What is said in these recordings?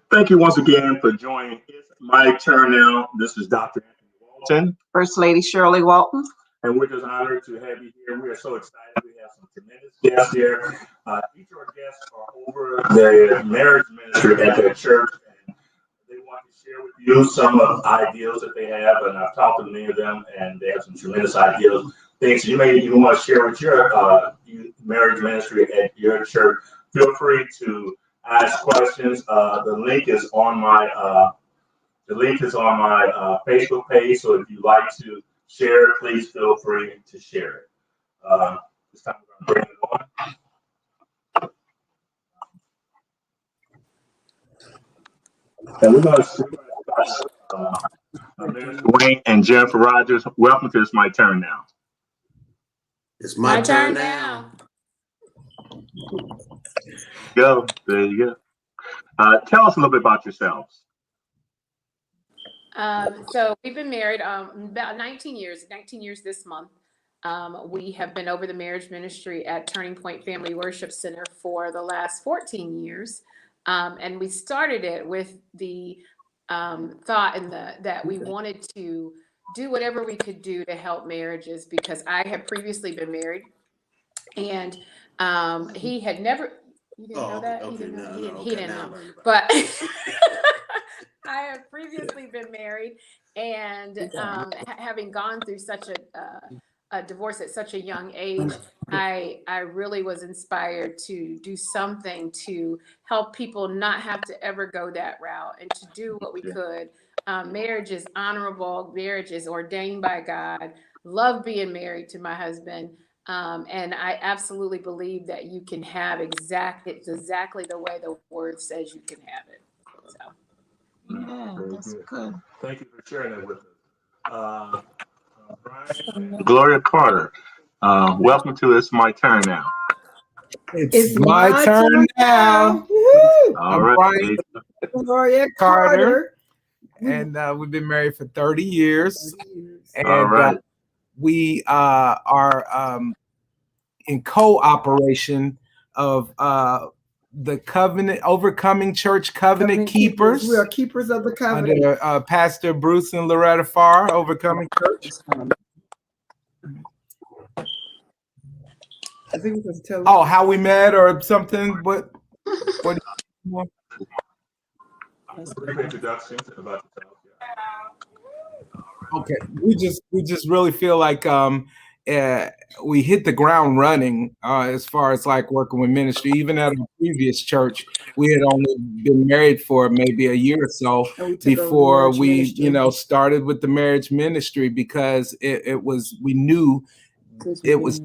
Thank you once again for joining. It's my turn now. This is Dr. Anthony Walton, First Lady Shirley Walton. and we're just honored to have you here. We are so excited. We have some tremendous guests here. Each of our guests are over their marriage ministry at their church, and they want to share with you some of the ideals that they have. And I've talked to many of them, and they have some tremendous ideals, things you may even want to share with your marriage ministry at your church. Feel free to ask questions. The link is on my Facebook page. So if you'd like to share, please feel free to share it. This time we're going to bring it on. And we're going to start Minister Wayne and Jennifer Rogers. Welcome to It's My Turn Now. It's my turn now. Go. There you go. Tell us a little bit about yourselves. So we've been married about 19 years this month. We have been over the marriage ministry at Turning Point Family Worship Center for the last 14 years. And we started it with the thought that we wanted to do whatever we could do to help marriages, because I had previously been married, and he had never. You didn't know that? He didn't know. But I have previously been married, and having gone through such a divorce at such a young age, I really was inspired to do something to help people not have to ever go that route, and to do what we could. Marriage is honorable. Marriage is ordained by God. Love being married to my husband. And I absolutely believe that you can have it's exactly the way the word says you can have it. So. Yeah, that's good. Thank you for sharing that with us. Brian, Gloria Carter, welcome to It's My Turn Now. It's my turn now. All right. Brian, Gloria Carter. And we've been married for 30 years. And All right. we are in co-operation of the Covenant Overcoming Church Covenant Keepers. We are keepers of the covenant. Under Pastor Bruce and Loretta Farr, Overcoming Church. I think we can tell. Oh, how we met or something? What Brief introduction about yourself. Okay, we just really feel like we hit the ground running as far as like working with ministry. Even at our previous church, we had only been married for maybe a year or so before we started with the marriage ministry, because we knew it was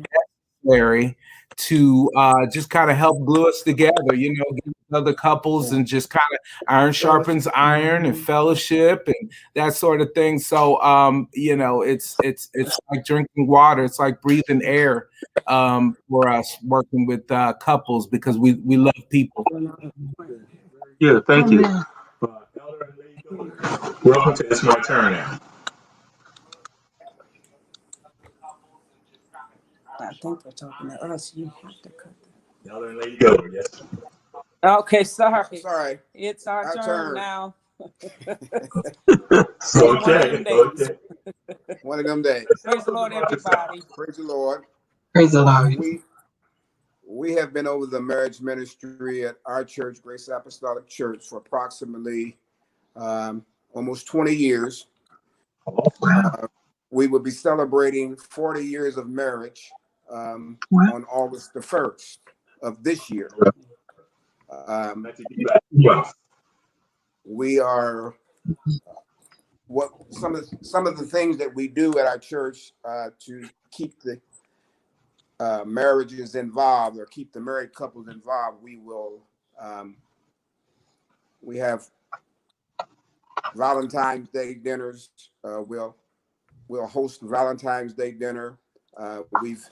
necessary to just kind of help glue us together, get other couples and just kind of iron sharpens iron and fellowship and that sort of thing. So, it's like drinking water. It's like breathing air for us working with couples, because we love people. Yeah, thank you. Welcome to It's My Turn Now. I think they're talking to us. You have to cut that. Elder and Lady Go. Yes. Okay, sorry. It's our Our turn turn. now. Okay. One of them days. Praise the Lord, everybody. Praise the Lord. Praise the Lord. We have been over the marriage ministry at our church, Grace Apostolic Church, for approximately almost 20 years. We will be celebrating 40 years of marriage on August the 1st of this year. We are some of the things that we do at our church to keep the marriages involved, or keep the married couples involved. We have Valentine's Day dinners. We'll host Valentine's Day dinner. We've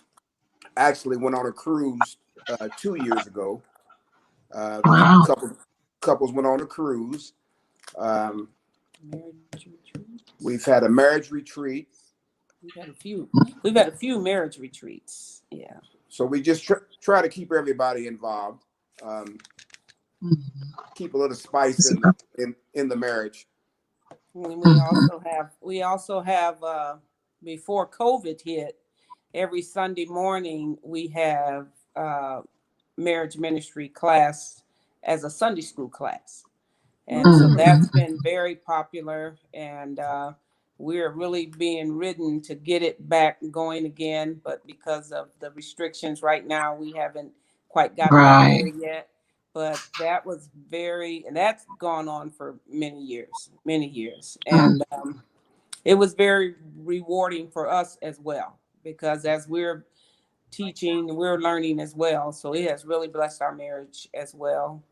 actually went on a cruise 2 years ago. Couples went on a cruise. We've had a marriage retreat. We've had a few marriage retreats. Yeah. So we just try to keep everybody involved. keep a little spice in the marriage. We also have before COVID hit, every Sunday morning we have marriage ministry class as a Sunday school class. And so that's been very popular, and we're really being ridden to get it back going again. But because of the restrictions right now, we haven't quite got back there yet. But that was and that's gone on for many years. And it was very rewarding for us as well, because as we're teaching, we're learning as well. So it has really blessed our marriage as well.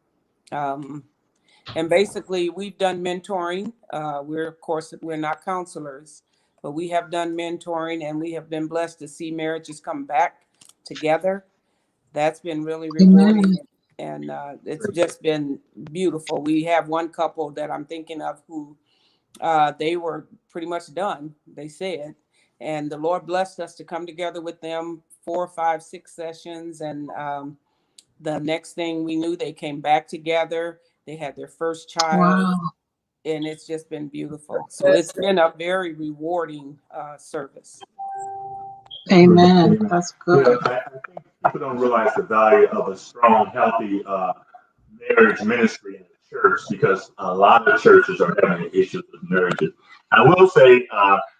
And basically, we've done mentoring. We're not counselors, but we have done mentoring, and we have been blessed to see marriages come back together. That's been really rewarding, and it's just been beautiful. We have one couple that I'm thinking of who they were pretty much done, they said, and the Lord blessed us to come together with them 4, 5, 6 sessions, and the next thing we knew, they came back together. They had their first child, and it's just been beautiful. So it's been a very rewarding service. Amen. That's good. Yeah, I think people don't realize the value of a strong, healthy marriage ministry in the church, because a lot of churches are having issues with marriages. I will say,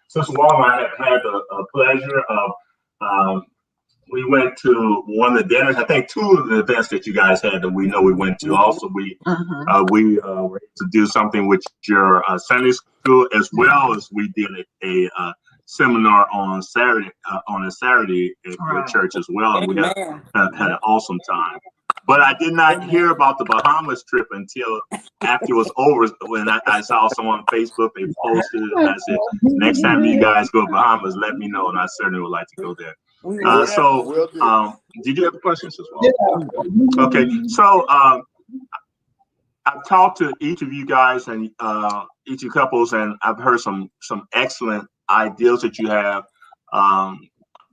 since Wall and I have had the pleasure of we went to one of the dinners. I think 2 of the events that you guys had that we know we went to. Also, we were able to do something with your Sunday school, as well as we did a seminar on Saturday on a Saturday at your church as well, and we had an awesome time. But I did not hear about the Bahamas trip until after it was over. When I saw someone on Facebook, they posted it. I said, next time you guys go to Bahamas, let me know, and I certainly would like to go there. Did you have questions as well? Yeah. Okay, so I've talked to each of you guys and each of you couples, and I've heard some excellent ideas that you have.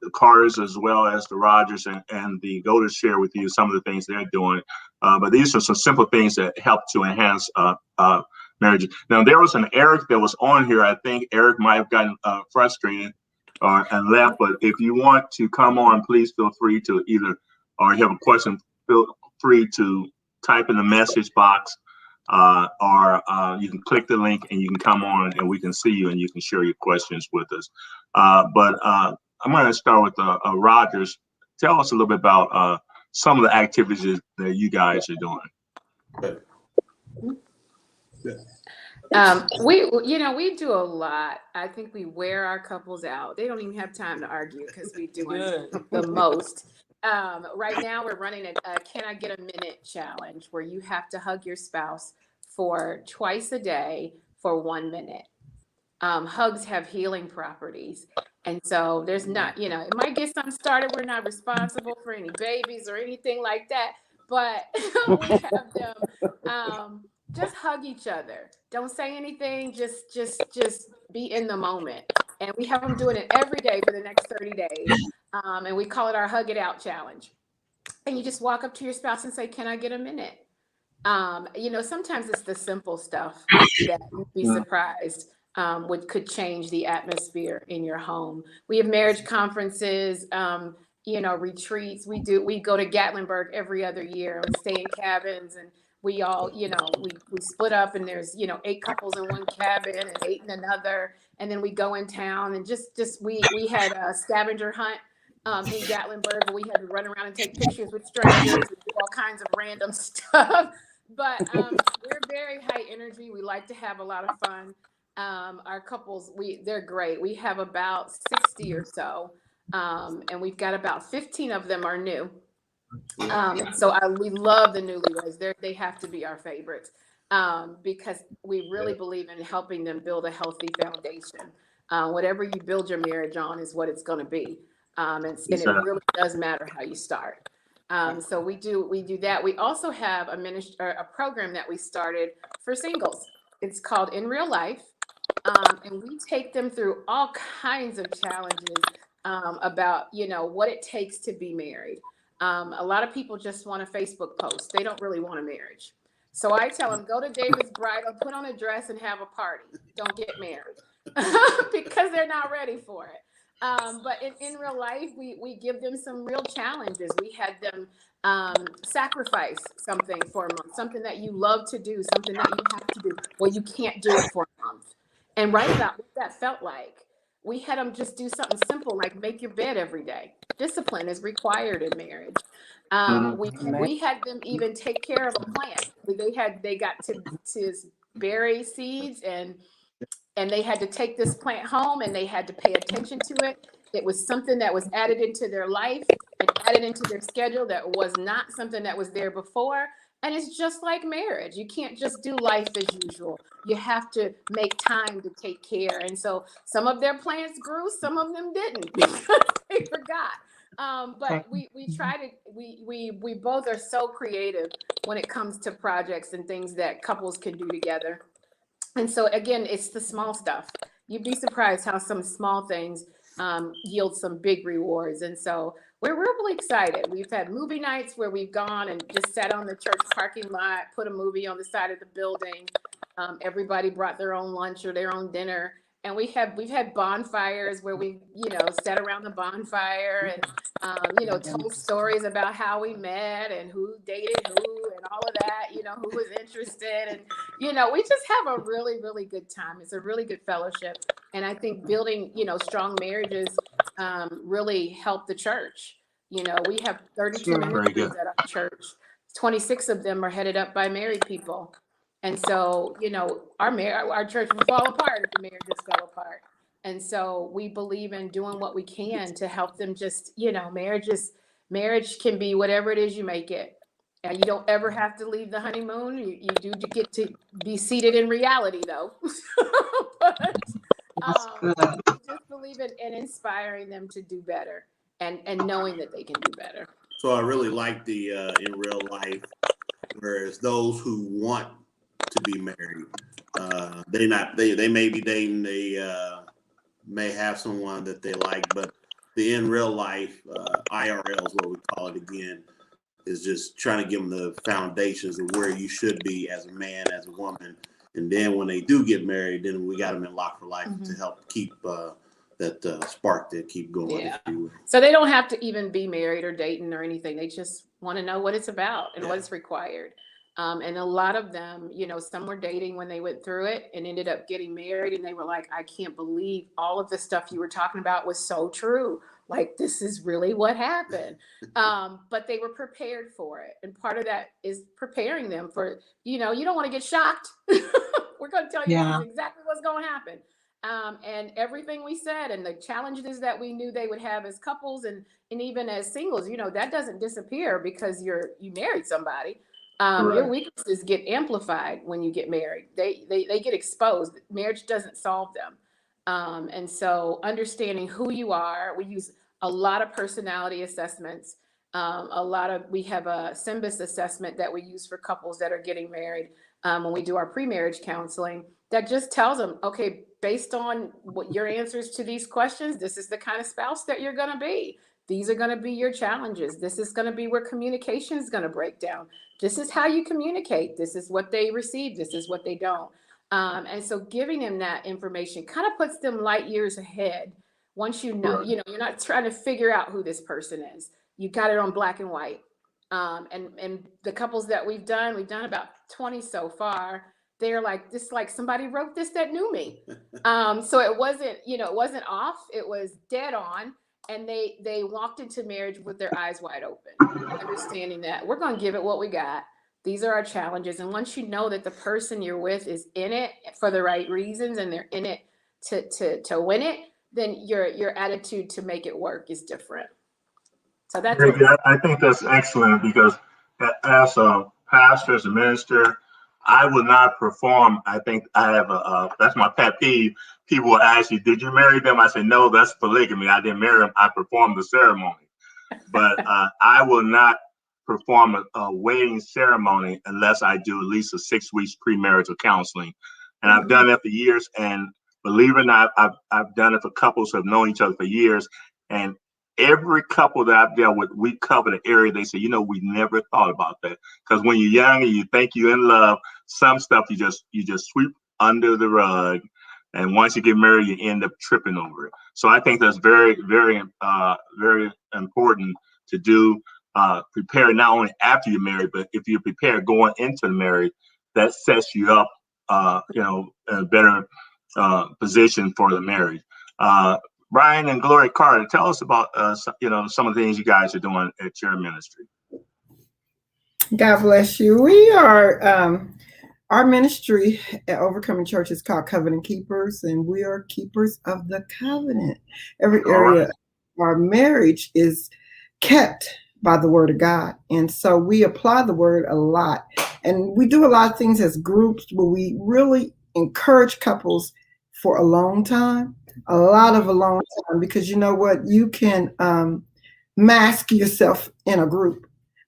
The Carters as well as the Rogers and the Golders share with you some of the things they're doing. But these are some simple things that help to enhance marriage. Now, there was an Eric that was on here. I think Eric might have gotten frustrated and left, but if you want to come on, please feel free to or you have a question, feel free to type in the message box, or you can click the link and you can come on and we can see you and you can share your questions with us. But I'm going to start with Rogers. Tell us a little bit about some of the activities that you guys are doing. We do a lot. I think we wear our couples out. They don't even have time to argue because we do the most. Right now we're running a Can I Get a Minute challenge, where you have to hug your spouse for twice a day for 1 minute. Hugs have healing properties. And so there's not, it might get something started. We're not responsible for any babies or anything like that, but we have them just hug each other. Don't say anything. Just be in the moment. And we have them doing it every day for the next 30 days. And we call it our Hug It Out challenge. And you just walk up to your spouse and say, "Can I get a minute?" Sometimes it's the simple stuff that you'd be surprised what could change the atmosphere in your home. We have marriage conferences, retreats. We go to Gatlinburg every other year and stay in cabins, and we all, we split up, and there's, 8 couples in one cabin and 8 in another. And then we go in town and we had a scavenger hunt in Gatlinburg, where we had to run around and take pictures with strangers and do all kinds of random stuff. But we're very high energy. We like to have a lot of fun. Our couples, they're great. We have about 60 or so, and we've got about 15 of them are new. So we love the newlyweds. They have to be our favorites, because we really believe in helping them build a healthy foundation. Whatever you build your marriage on is what it's going to be, and it really does matter how you start. So we do that. We also have a program that we started for singles. It's called In Real Life, and we take them through all kinds of challenges about what it takes to be married. A lot of people just want a Facebook post. They don't really want a marriage. So I tell them, go to David's Bridal, put on a dress and have a party. Don't get married because they're not ready for it. But in real life, we give them some real challenges. We had them sacrifice something for a month, something that you love to do, something that you have to do. Well, you can't do it for a month. And write about what that felt like. We had them just do something simple like make your bed every day. Discipline is required in marriage. We had them even take care of a plant. They got to bury seeds and they had to take this plant home and they had to pay attention to it. It was something that was added into their life and added into their schedule that was not something that was there before. And it's just like marriage. You can't just do life as usual. You have to make time to take care. And so some of their plants grew, some of them didn't because they forgot. But we try to, we both are so creative when it comes to projects and things that couples can do together. And so again, it's the small stuff. You'd be surprised how some small things yield some big rewards. And so we're really excited. We've had movie nights where we've gone and just sat on the church parking lot, put a movie on the side of the building. Everybody brought their own lunch or their own dinner. And we've had bonfires where we, sat around the bonfire and, told stories about how we met and who dated who and all of that, who was interested. And, we just have a really, really good time. It's a really good fellowship. And I think building, strong marriages really help the church. We have 32 ministries at our church. 26 of them are headed up by married people. And so, our church will fall apart if the marriages fell apart. And so we believe in doing what we can to help them just, marriage can be whatever it is you make it. And you don't ever have to leave the honeymoon. You do get to be seated in reality, though. But we just believe in inspiring them to do better and knowing that they can do better. So I really like the in real life, whereas those who want to be married, they may be dating, they may have someone that they like, but the in real life, IRL is what we call it again, is just trying to give them the foundations of where you should be as a man, as a woman. And then when they do get married, then we got them in lock for life to help keep that spark to keep going. Yeah. So they don't have to even be married or dating or anything. They just want to know what it's about and what it's required. And a lot of them, some were dating when they went through it and ended up getting married. And they were like, I can't believe all of the stuff you were talking about was so true. Like, this is really what happened. But they were prepared for it. And part of that is preparing them for, you don't want to get shocked. We're going to tell you this is exactly what's going to happen. And everything we said and the challenges that we knew they would have as couples and even as singles, that doesn't disappear because you married somebody. Your weaknesses get amplified when you get married. They get exposed. Marriage doesn't solve them. And so understanding who you are, we use a lot of personality assessments. We have a SYMBIS assessment that we use for couples that are getting married when we do our pre-marriage counseling that just tells them, okay, based on what your answers to these questions, this is the kind of spouse that you're going to be. These are going to be your challenges. This is going to be where communication is going to break down. This is how you communicate. This is what they receive. This is what they don't. And so giving them that information kind of puts them light years ahead. Once you're not trying to figure out who this person is. You got it on black and white. And the couples that we've done about 20 so far. They're like, this, like somebody wrote this that knew me. So it wasn't off. It was dead on. And they walked into marriage with their eyes wide open, understanding that we're going to give it what we got. These are our challenges. And once you know that the person you're with is in it for the right reasons and they're in it to win it, then your attitude to make it work is different. So that's I think that's excellent because as a pastor, as a minister, I will not perform. I think I have that's my pet peeve. People will ask you, did you marry them? I say, no, that's polygamy. I didn't marry them. I performed the ceremony. But I will not perform a wedding ceremony unless I do at least a 6 weeks premarital counseling. And I've done that for years. And believe it or not, I've done it for couples who have known each other for years. And every couple that I've dealt with, we cover the area. They say, we never thought about that. Because when you're young and you think you're in love, some stuff you just sweep under the rug. And once you get married, you end up tripping over it. So I think that's very, very, very important to do. Prepare not only after you're married, but if you prepare going into the marriage, that sets you up, in a better position for the marriage. Brian and Gloria Carter, tell us about some of the things you guys are doing at your ministry. God bless you. We are our ministry at Overcoming Church is called Covenant Keepers, and we are keepers of the covenant. Every area of our marriage is kept by the word of God. And so we apply the word a lot. And we do a lot of things as groups, but we really encourage couples for alone time, a lot of alone time, because you know what? You can mask yourself in a group.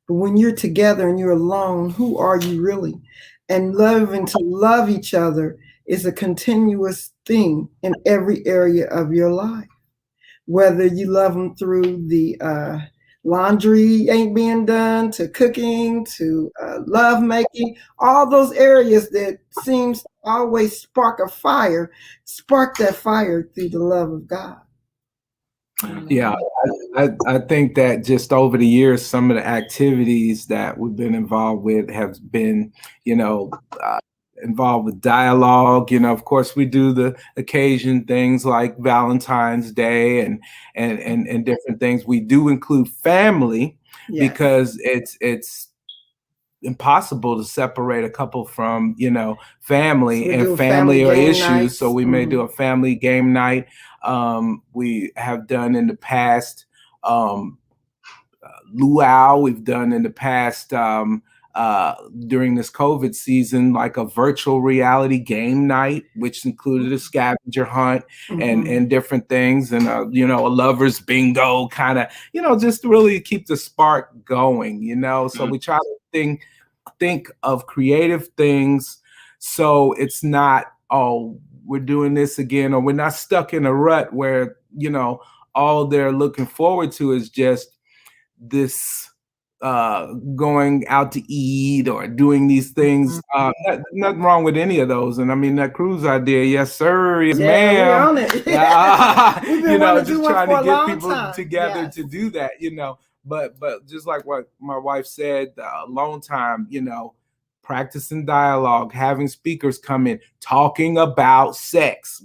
But when you're together and you're alone, who are you really? And loving to love each other is a continuous thing in every area of your life. Whether you love them through the laundry ain't being done, to cooking, to love making, all those areas that seems to always spark a fire, spark that fire through the love of God. Yeah, I think that just over the years, some of the activities that we've been involved with have been, involved with dialogue. Of course, we do the occasion things like Valentine's Day and different things. We do include family, yes, because it's impossible to separate a couple from family, so and family or issues nights. So we may do a family game night. We have done in the past luau. We've done in the past during this COVID season, like a virtual reality game night, which included a scavenger hunt and different things, and a lover's bingo kind of, just to really keep the spark going, So we try to think of creative things, so it's not, oh, we're doing this again, or we're not stuck in a rut where all they're looking forward to is just this going out to eat or doing these things. Nothing wrong with any of those. And I mean, that cruise idea, yes sir, yes ma'am. We're on it. Just trying to get people together to do that, But just like what my wife said, alone time, practicing dialogue, having speakers come in, talking about sex.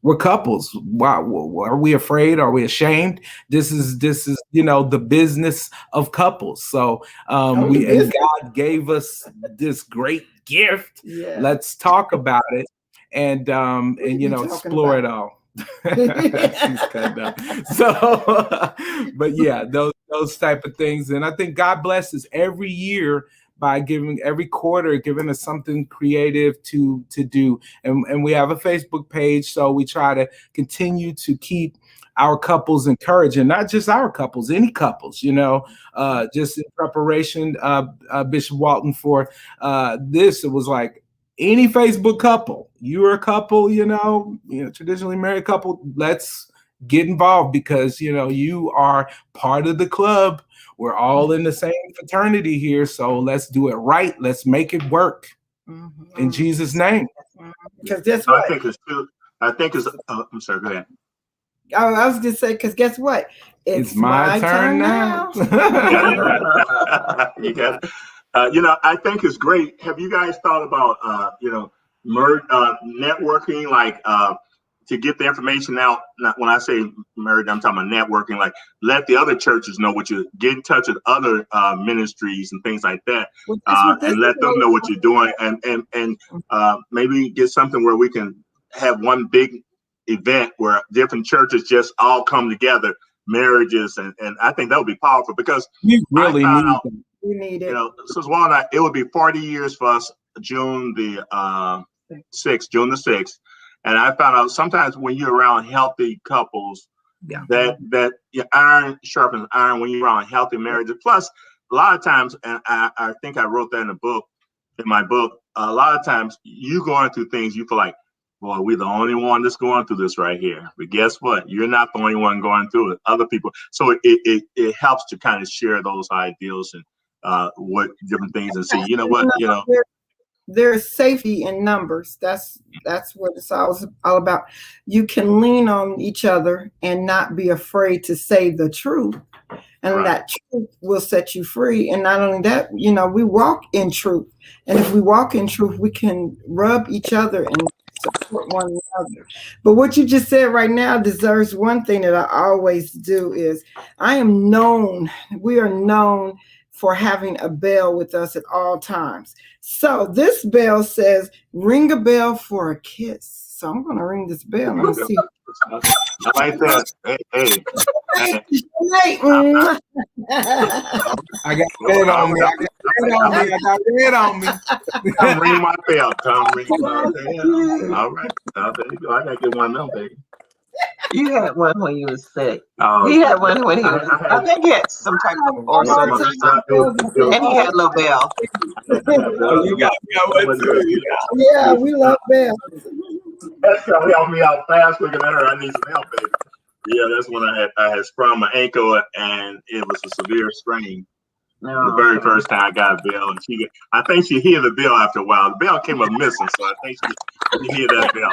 We're couples. Why are we afraid? Are we ashamed? This is the business of couples. So and God gave us this great gift. Yeah. Let's talk about it and explore it all. She's cut up. So, but yeah, those type of things, and I think God blesses every year by every quarter giving us something creative to do, and we have a Facebook page, so we try to continue to keep our couples encouraged, and not just our couples, any couples, just in preparation, Bishop Walton, for this. It was like, any Facebook couple, you're a couple, traditionally married couple, let's get involved, because, you are part of the club. We're all in the same fraternity here. So let's do it right. Let's make it work in Jesus' name. Because that's what I think it's I'm sorry, go ahead. I was going to say, because guess what? It's my turn now. You got it. I think it's great. Have you guys thought about, networking, like to get the information out? Not, when I say merge, I'm talking about networking, like let the other churches know what you get in touch with other ministries and things like that, and let them know what you're doing, and maybe get something where we can have one big event where different churches just all come together, marriages, and I think that would be powerful, because we really we need it. So it would be 40 years for us, June the 6th. And I found out sometimes when you're around healthy couples, that iron sharpens iron when you're around healthy marriages. Plus, a lot of times, and I think I wrote that in my book, a lot of times you going through things, you feel like Boy, we're the only one that's going through this right here. But guess what? You're not the only one going through it. Other people. So it helps to kind of share those ideals and what different things and see. You know what? You know. There's safety in numbers. That's what it's all about. You can lean on each other and not be afraid to say the truth, and Right. that truth will set you free. And not only that, you know, we walk in truth, and if we walk in truth, we can rub each other and support one another. But what you just said right now deserves one thing that I always do is we are known for having a bell with us at all times. So this bell says, ring a bell for a kiss. So I'm going to ring this bell. Let me see. I like that. Hey. I got red on me. I got red on me. Come ring my bell. Come ring my bell. All right. Now, there you go. I got to get one of them, baby. You had one when you was sick. Oh, He had one when he was. I think he had some type of ulcer or something, and he had a little bell. Oh, you got one too. Yeah, we love bells. That's gonna help me out fast. Looking at her, I need some help, baby. Yeah, that's when I had sprained my ankle and it was a severe strain. The very first time I got a bell, and I think she heard the bell after a while. The bell came up missing, so I think she heard that bell.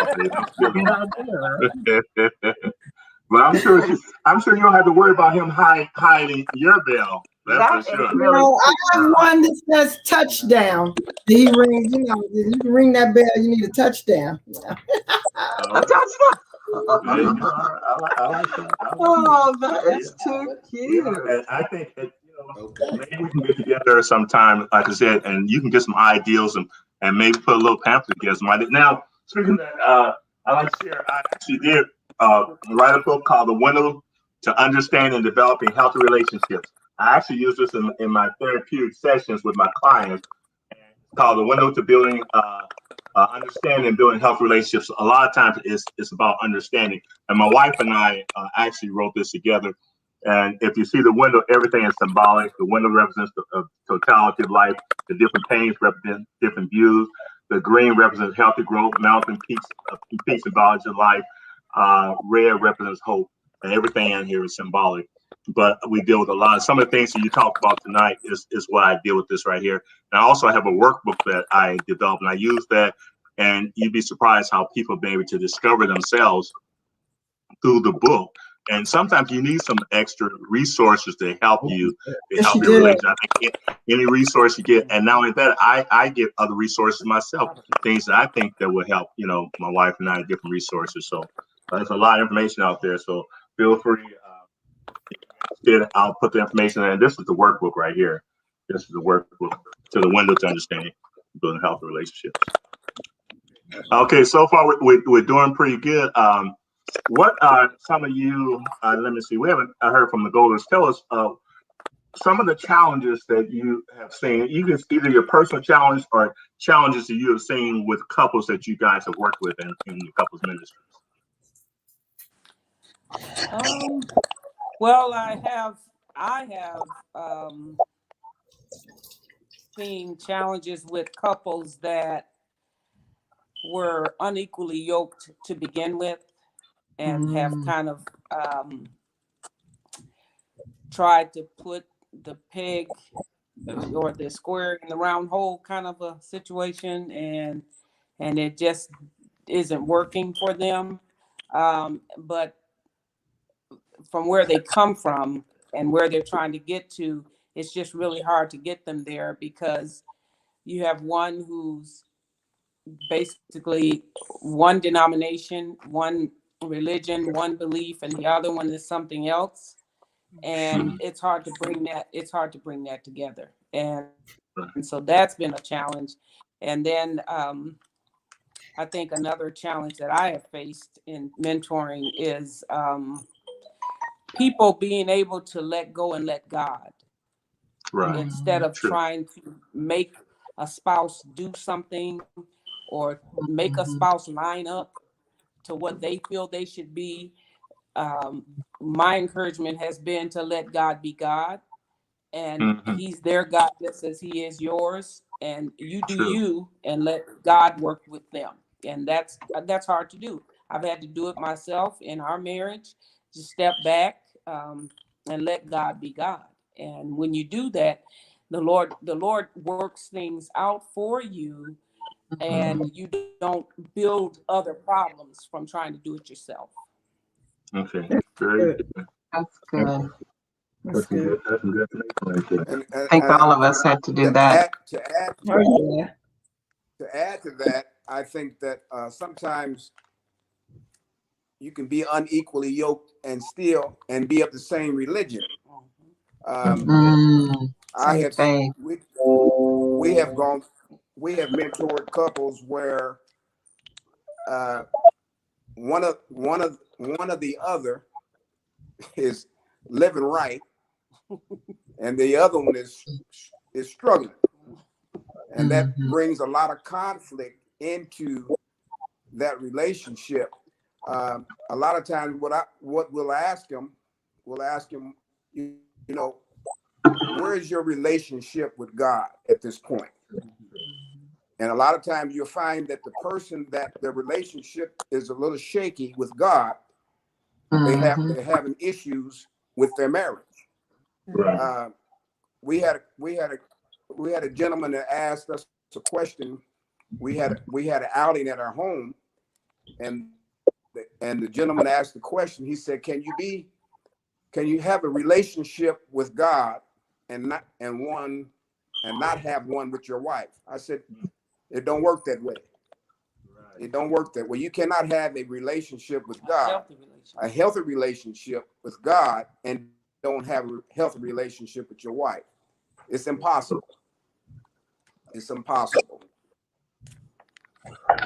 But I'm sure you don't have to worry about him hiding your bell. That's for sure. Really I have one that says touchdown. He rings, you know, you can ring that bell, you need a touchdown. A touchdown. I like that. Oh, that is too cute. And I think that, maybe we can get together sometime, like I said, and you can get some ideals and maybe put a little pamphlet together. Now, speaking of that, I like to share, I actually did write a book called The Window to Understand and Developing Healthy Relationships. I actually use this in my therapeutic sessions with my clients. It's called The Window to Building, Understanding and Building Healthy Relationships. A lot of times it's about understanding. And my wife and I actually wrote this together. And if you see the window, everything is symbolic. The window represents the totality of life. The different panes represent different views. The green represents healthy growth. Mountain peaks symbolize of life. Red represents hope. And everything in here is symbolic. But we deal with a lot. Some of the things that you talked about tonight is what I deal with this right here. And I also have a workbook that I developed, and I use that. And you'd be surprised how people be able to discover themselves through the book. And sometimes you need some extra resources to help you, to help your relationship. I think any resource you get, and not only that, I get other resources myself, things that I think that will help, my wife and I, different resources. So there's a lot of information out there. So feel free. I'll put the information in. This is the workbook right here. This is the workbook to the window to understanding building healthy relationships. Okay, so far we're doing pretty good. What are some of you, let me see, we haven't heard from the Golders. Tell us some of the challenges that you have seen, either your personal challenge or challenges that you have seen with couples that you guys have worked with in your couples ministries. Well, I have seen challenges with couples that were unequally yoked to begin with, and have kind of tried to put the peg or the square in the round hole kind of a situation, and it just isn't working for them. But from where they come from and where they're trying to get to, it's just really hard to get them there, because you have one who's basically one denomination, one religion, one belief, and the other one is something else. And it's hard to bring that together. And so that's been a challenge. And then I think another challenge that I have faced in mentoring is people being able to let go and let God, right, instead of trying to make a spouse do something or make a spouse line up to what they feel they should be. My encouragement has been to let God be God, and he's their God just as he is yours, and you do you and let God work with them. And that's hard to do. I've had to do it myself in our marriage, just step back and let God be God. And when you do that, the Lord works things out for you, and you don't build other problems from trying to do it yourself. Okay. That's Very good. That's good. That's good. That's some good information right there. I think all of us had to do that. Oh, yeah. To add to that, I think that sometimes you can be unequally yoked and still and be of the same religion. I have we have mentored couples where one of the other is living right, and the other one is struggling, and that brings a lot of conflict into that relationship. A lot of times, what we'll ask him, you know, where is your relationship with God at this point? And a lot of times you'll find that the person that the relationship is a little shaky with God, they're having issues with their marriage. Right. We had a gentleman that asked us a question. We had an outing at our home, and the gentleman asked the question. He said, "Can you have a relationship with God and not have one with your wife?" I said, "It don't work that way. It don't work that way. You cannot have a relationship with God, a healthy relationship with God, and don't have a healthy relationship with your wife. It's impossible. It's impossible."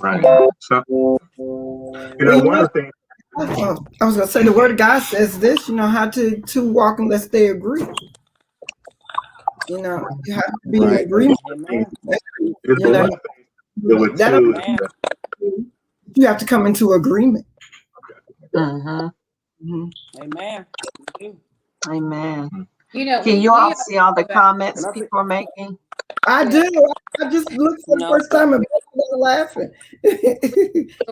Right. So, one of the things. I was gonna say the word of God says this. How to walk unless they agree. You have to be in agreement. You have to come into agreement. Amen. Amen. Can you all see all the comments people are making? I do. I just looked for the first time and laughing.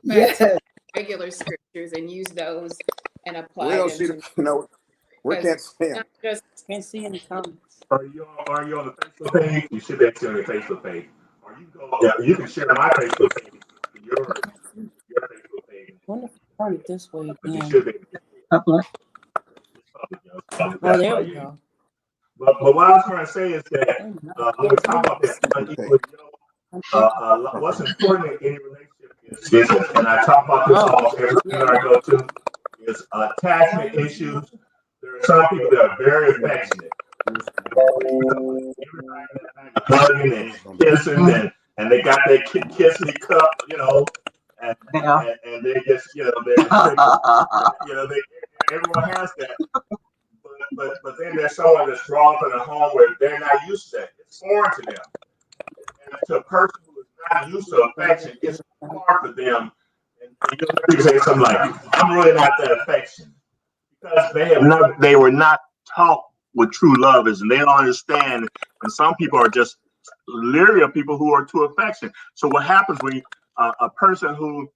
Yes. Regular scriptures and use those and apply We don't them. see we can't see them. Just can't see any comments. Are you on the Facebook page? You should be on your Facebook page. Or you can share my Facebook page to your Facebook page. I wonder if I turn it this way But you again. should be. Oh, there we go. But what I was trying to say is that when we talk about that unequal what's important in any relationship is, and I talk about this almost every time I go to, is attachment issues. There are some people that are very affectionate. Hugging and kissing, and they got their kiss me cup, and they just, everyone has that. But then there's someone that's growing up in a home where they're not used to that. It's foreign to them. And to a person who is not used to affection, it's hard for them. And you'll say something like, "I'm really not that affectionate," because they were not taught what true love is, and they don't understand. And some people are just leery of people who are too affectionate. So what happens when a person who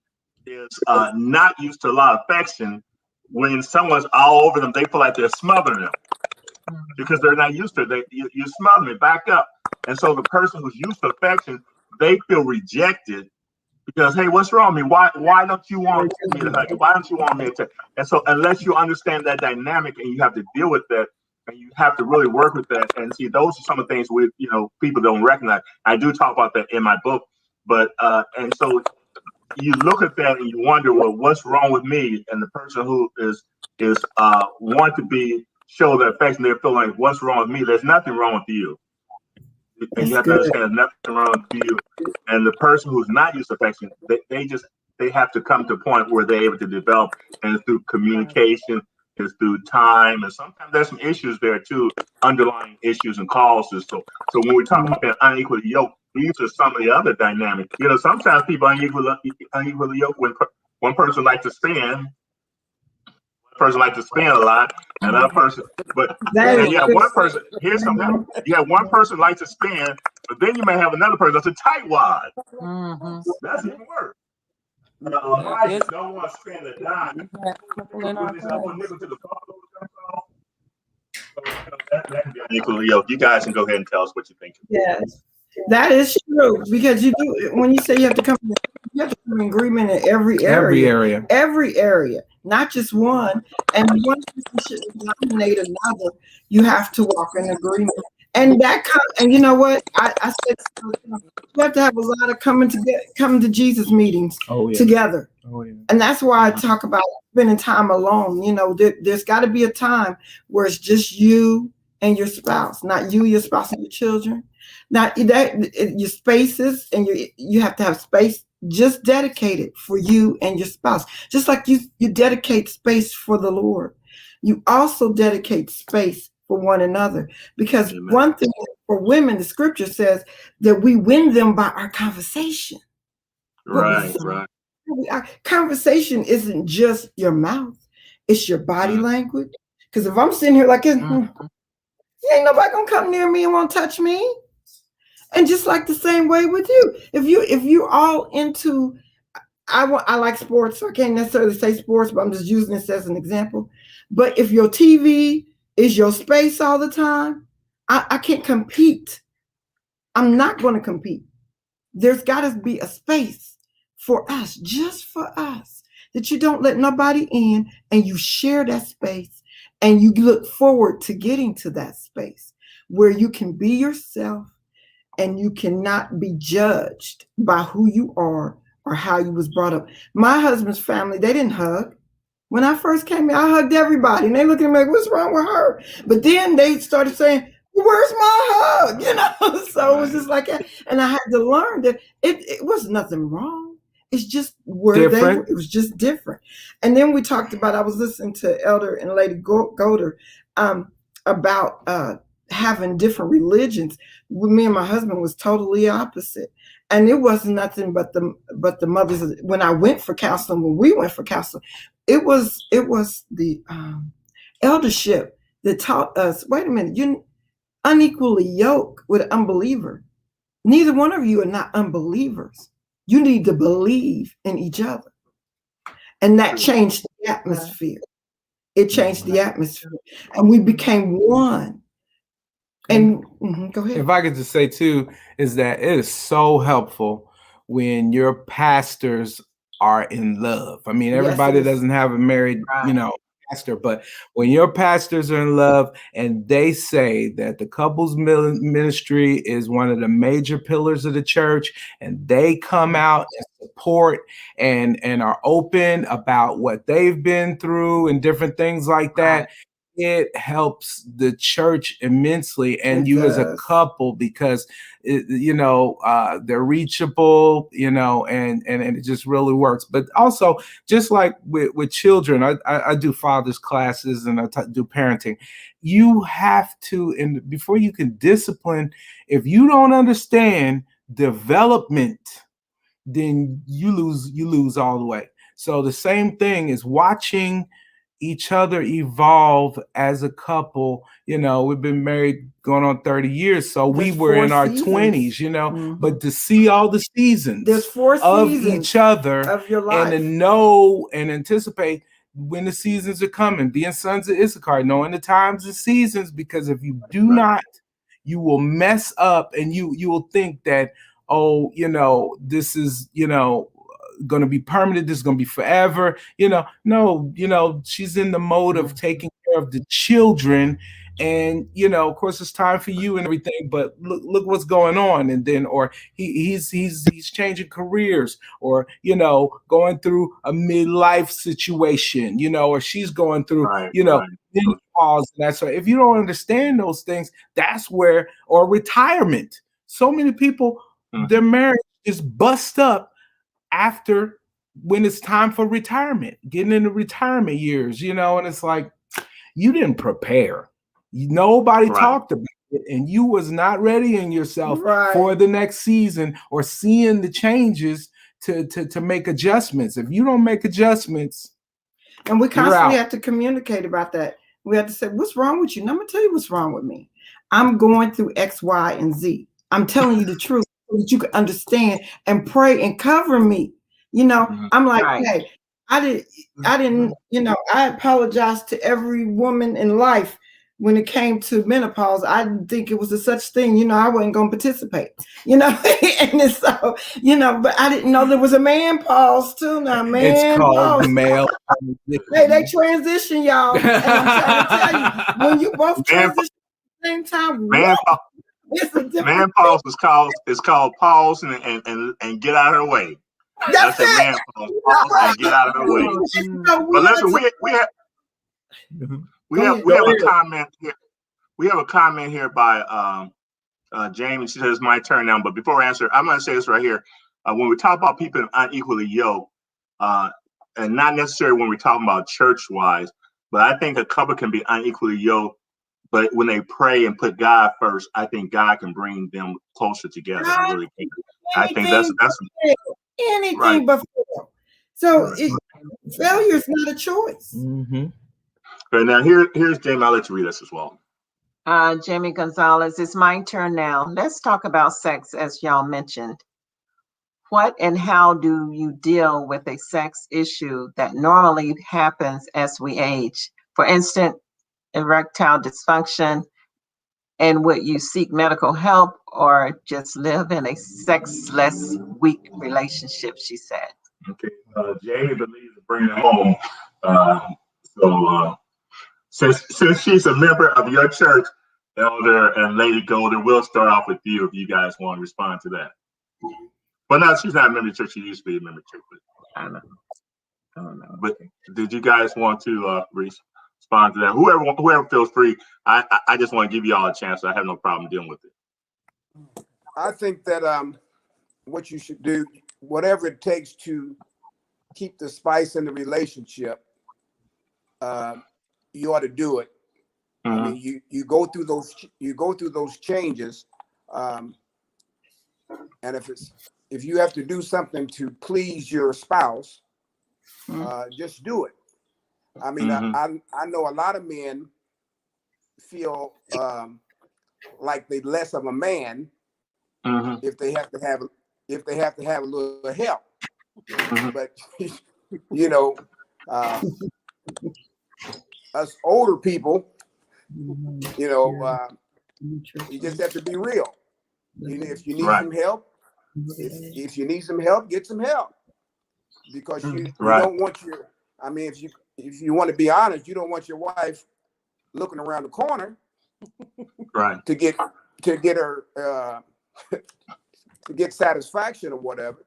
is not used to a lot of affection, when someone's all over them, they feel like they're smothering them because they're not used to it. You smother me, back up. And so the person who's used to affection, they feel rejected because, hey, what's wrong with me? Why don't you want me to hug you? Why don't you want me to? And so unless you understand that dynamic and you have to deal with that, and you have to really work with that, and see, those are some of the things people don't recognize. I do talk about that in my book, but and so you look at that and you wonder, well, what's wrong with me? And the person who is want to show their affection, they're feeling like, what's wrong with me? There's nothing wrong with you. And you have to understand there's nothing wrong with you. And the person who's not used to affection, they have to come to a point where they're able to develop, and it's through communication, it's through time, and sometimes there's some issues there too, underlying issues and causes. So when we talk about that unequally yoked, these are some of the other dynamics. Sometimes people are unequally yoked when one person likes to spend. Person like to spend a lot, another person, but then you have one person. Here's something: you have one person like to spend, but then you may have another person that's a tightwad. That's even worse. Elijah don't want to spend a dime. We had a couple in our Put class. nickel to the buffalo comes off. So, that can be Nickel, yo, you guys can go ahead and tell us what you think. Yes, that is true, because you do, when you say you have to come in agreement in every area, not just one, and one person shouldn't dominate another. You have to walk in agreement, and and you know what I said, you have to have a lot of coming to Jesus meetings together. And that's why I talk about spending time alone. You know, there's got to be a time where it's just you and your spouse, not you, your spouse, and your children. Not that your spaces, and you have to have space just dedicated for you and your spouse. Just like you dedicate space for the Lord, you also dedicate space for one another. Because Amen. One thing for women, the scripture says that we win them by our conversation. Right. Our conversation isn't just your mouth, it's your body language. Because if I'm sitting here like this, ain't nobody gonna come near me and won't touch me. And just like the same way with you, if you all into, I like sports, so I can't necessarily say sports, but I'm just using this as an example. But if your TV is your space all the time, I can't compete. I'm not going to compete. There's got to be a space for us, just for us, that you don't let nobody in, and you share that space, and you look forward to getting to that space where you can be yourself, and you cannot be judged by who you are or how you was brought up. My husband's family, they didn't hug. When I first came here, I hugged everybody, and they looked at me like, what's wrong with her? But then they started saying, where's my hug? You know, so it was just like that. And I had to learn that it was nothing wrong. It's just where it was just different. And then we talked about, I was listening to Elder and Lady Goder about having different religions. Me and my husband was totally opposite, and it wasn't nothing but the mothers. When I went for counseling, when we went for counseling, it was the eldership that taught us, wait a minute, you unequally yoked with an unbeliever. Neither one of you are not unbelievers. You need to believe in each other, and that changed the atmosphere. It changed the atmosphere, and we became one. And go ahead. If I could just say too, is that it is so helpful when your pastors are in love. I mean, everybody doesn't have a married, pastor, but when your pastors are in love and they say that the couples ministry is one of the major pillars of the church, and they come out and support and are open about what they've been through and different things like that, it helps the church immensely, and you as a couple, because they're reachable, and it just really works. But also, just like with children, I do fathers classes, and I do parenting. You have to, and before you can discipline, if you don't understand development, then you lose all the way. So the same thing is watching each other evolve as a couple. We've been married going on 30 years, so we were in our 20s, but to see all the seasons of each other of your life, and to know and anticipate when the seasons are coming, being sons of Issachar, knowing the times and seasons, because if you do not, you will mess up, and you will think that, this is, going to be permanent, this is going to be forever. No, she's in the mode of taking care of the children, and of course it's time for you and everything, but look what's going on. And then, or he's changing careers, or going through a midlife situation, or she's going through menopause, and that's right. If you don't understand those things, that's where, or retirement. So many people, their marriage is bust up after, when it's time for retirement, getting into retirement years, and it's like, you didn't prepare. Nobody talked about it, and you was not readying yourself for the next season, or seeing the changes to make adjustments. If you don't make adjustments, and we constantly have to communicate about that. We have to say, what's wrong with you? And I'm gonna tell you what's wrong with me. I'm going through X, Y, and Z. I'm telling you the truth, so that you can understand and pray and cover me. You know, I'm like, Right. hey, I didn't, I apologize to every woman in life when it came to menopause. I didn't think it was a such thing. I wasn't going to participate, and so, but I didn't know there was a man pause too. Now, man It's called pause. male. Hey, they transition, y'all. And I'm trying to tell you, when you both transition at the same time, Man, it's a different man pause is called pause and get out of her way. That's That's a man pause and get out of her way. But listen, we have a comment here. We have a comment here by Jamie. She says, "My turn now." But before I answer, I'm going to say this right here. When we talk about people unequally yoked, and not necessarily when we're talking about church-wise, but I think a couple can be unequally yoked. But when they pray and put God first, I think God can bring them closer together. I really think. I think that's anything right. but fail. So failure is not a choice. Mm-hmm. Right now, here's Jamie. I'll let you read this as well. Jamie Gonzalez, it's my turn now. Let's talk about sex, as y'all mentioned. What and how do you deal with a sex issue that normally happens as we age? For instance, erectile dysfunction, and would you seek medical help or just live in a sexless, weak relationship, she said. Okay, Jamie believes in bringing it home. So since she's a member of your church, Elder and Lady Golder, we'll start off with you if you guys want to respond to that. Well, no, she's not a member of the church. She used to be a member of the church. I know. But did you guys want to respond to that? Whoever feels free. I just want to give you all a chance. So I have no problem dealing with it. I think that what you should do, whatever it takes to keep the spice in the relationship, you ought to do it. Mm-hmm. I mean, you go through those changes, and if you have to do something to please your spouse, just do it. I mean, I know a lot of men feel like they're less of a man if they have to have a little help. But us older people, you just have to be real. If you need some help, if you need some help, get some help, because you don't want if you want to be honest, you don't want your wife looking around the corner to get her to get satisfaction or whatever.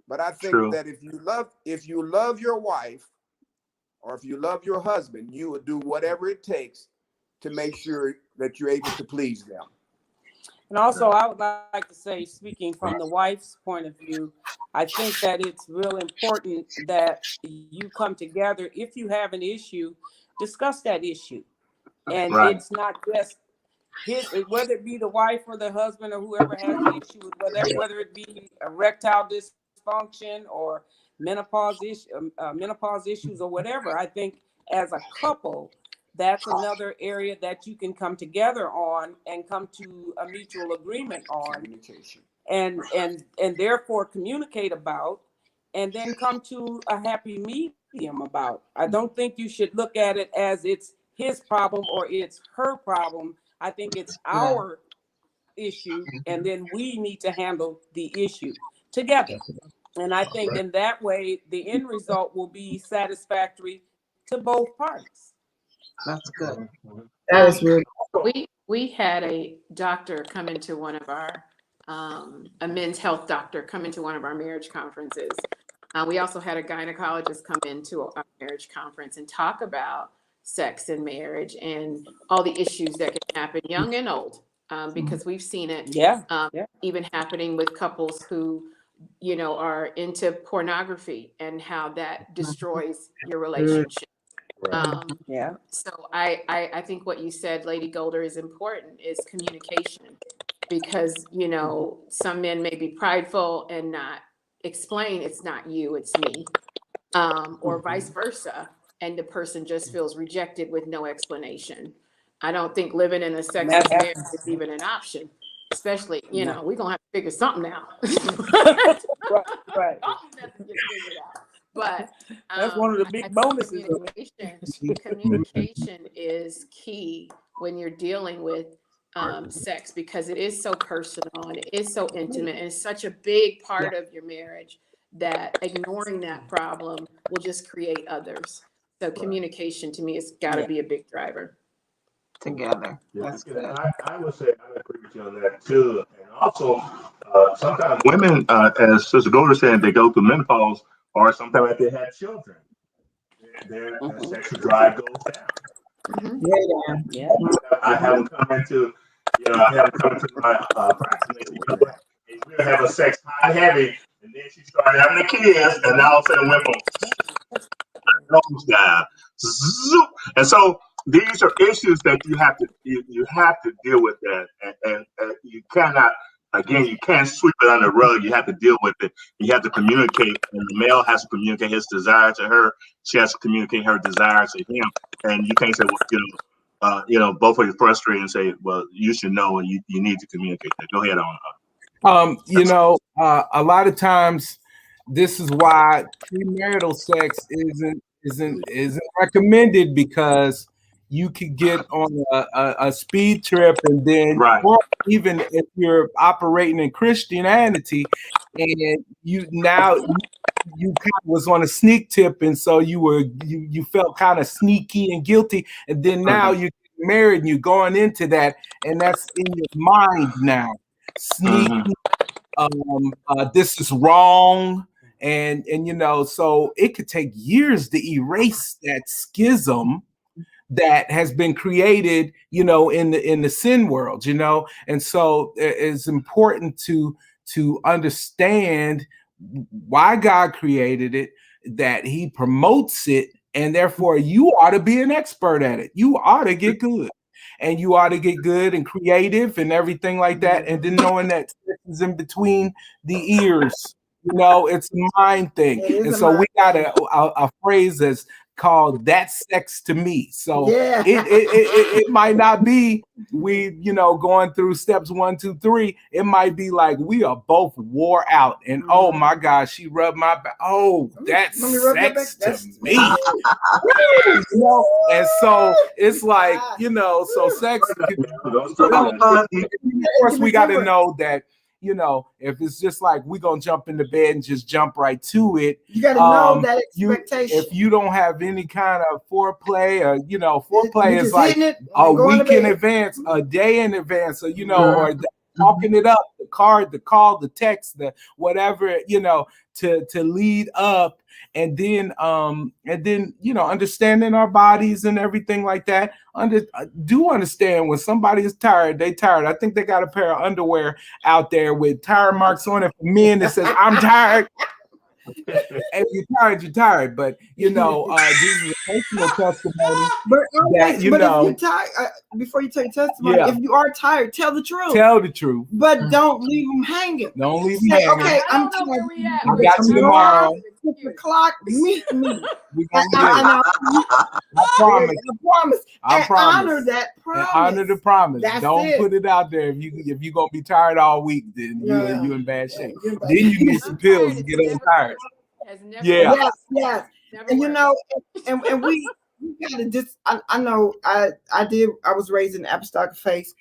But I think that if you love your wife, or if you love your husband, you will do whatever it takes to make sure that you're able to please them. And also, I would like to say, speaking from the wife's point of view, I think that it's real important that you come together. If you have an issue, discuss that issue. And it's not just whether it be the wife or the husband or whoever has the issue with whether it be erectile dysfunction or menopause issues or whatever. I think as a couple, that's another area that you can come together on and come to a mutual agreement on, Communication. and therefore communicate about, and then come to a happy medium about. I don't think you should look at it as it's his problem or it's her problem. I think it's our issue, and then we need to handle the issue together. And I think in that way, the end result will be satisfactory to both parties. That's good. That is really We had a doctor come into one of our a men's health doctor come into one of our marriage conferences. We also had a gynecologist come into our marriage conference and talk about sex and marriage and all the issues that can happen, young and old, because we've seen it even happening with couples who, are into pornography and how that destroys your relationship. So I think what you said, Lady Golder, is important, is communication, because, some men may be prideful and not explain it's not you, it's me, or vice versa. And the person just feels rejected with no explanation. I don't think living in a sexless marriage is even an option, especially, we're going to have to figure something out. Right. Almost nothing gets figured out. But That's one of the big I think bonuses of communication is key when you're dealing with sex, because it is so personal and it is so intimate and it's such a big part of your marriage that ignoring that problem will just create others. So communication to me has got to be a big driver. Together. Yeah, That's good. I would say I agree with you on that too. And also, sometimes women, as Sister Golder said, they go through menopause, or sometimes if they have children, their sexual drive goes down. Yeah. I haven't come into, I haven't come into my practice. And they say, you know what? Hey, we'll have a sex high and heavy, and then she started having the kids, and now all of a sudden went from goes down. Zoop. And so these are issues that you have to deal with that, and you cannot. Again, you can't sweep it under the rug. You have to deal with it. You have to communicate, and the male has to communicate his desire to her. She has to communicate her desire to him. And you can't say, well, both of you frustrated and say, well, you should know, and you need to communicate that. Go ahead on. A lot of times, this is why premarital sex isn't recommended, because you could get on a speed trip, and then, or even if you're operating in Christianity, and you kind of was on a sneak tip, and so you felt kind of sneaky and guilty, and then now you're married and you're going into that, and that's in your mind now. Sneaky, this is wrong. And so it could take years to erase that schism that has been created, in the sin world, and so it's important to understand why God created it, that He promotes it, and therefore you ought to be an expert at it. You ought to get good. And you ought to get good and creative and everything like that. And then knowing that sex is in between the ears, it's a mind thing. And so we got a phrase that's called "that's sex to me." So it might not be going through steps 1, 2, 3. It might be like we are both wore out, and oh my gosh, she rubbed my back. Oh, that's sex to me. And so it's like, so sex. Of course, we got to know that. If it's just like we're gonna jump into bed and just jump right to it, you got to know that expectation. If you don't have any kind of foreplay, or foreplay is like a week in advance, a day in advance, or or talking it up, the card, the call, the text, the whatever, to lead up, and then understanding our bodies and everything like that. Do understand when somebody is tired, they tired. I think they got a pair of underwear out there with tire marks on it for men that says I'm tired. If you're tired, but this is a personal testimony. But if you're tired, before you tell your testimony, if you are tired, tell the truth. Tell the truth, but don't leave them hanging. Don't leave them hanging. Okay, I don't know where we at. I got you tomorrow. 6 o'clock. Meet me. I promise. I promise. Honor that promise. And honor the promise. Don't it. Put it out there. If you're gonna be tired all week, then you in bad shape. Then you need some pills to get untired. Yes. And and we gotta just. I know. I was raised in apostolic faith,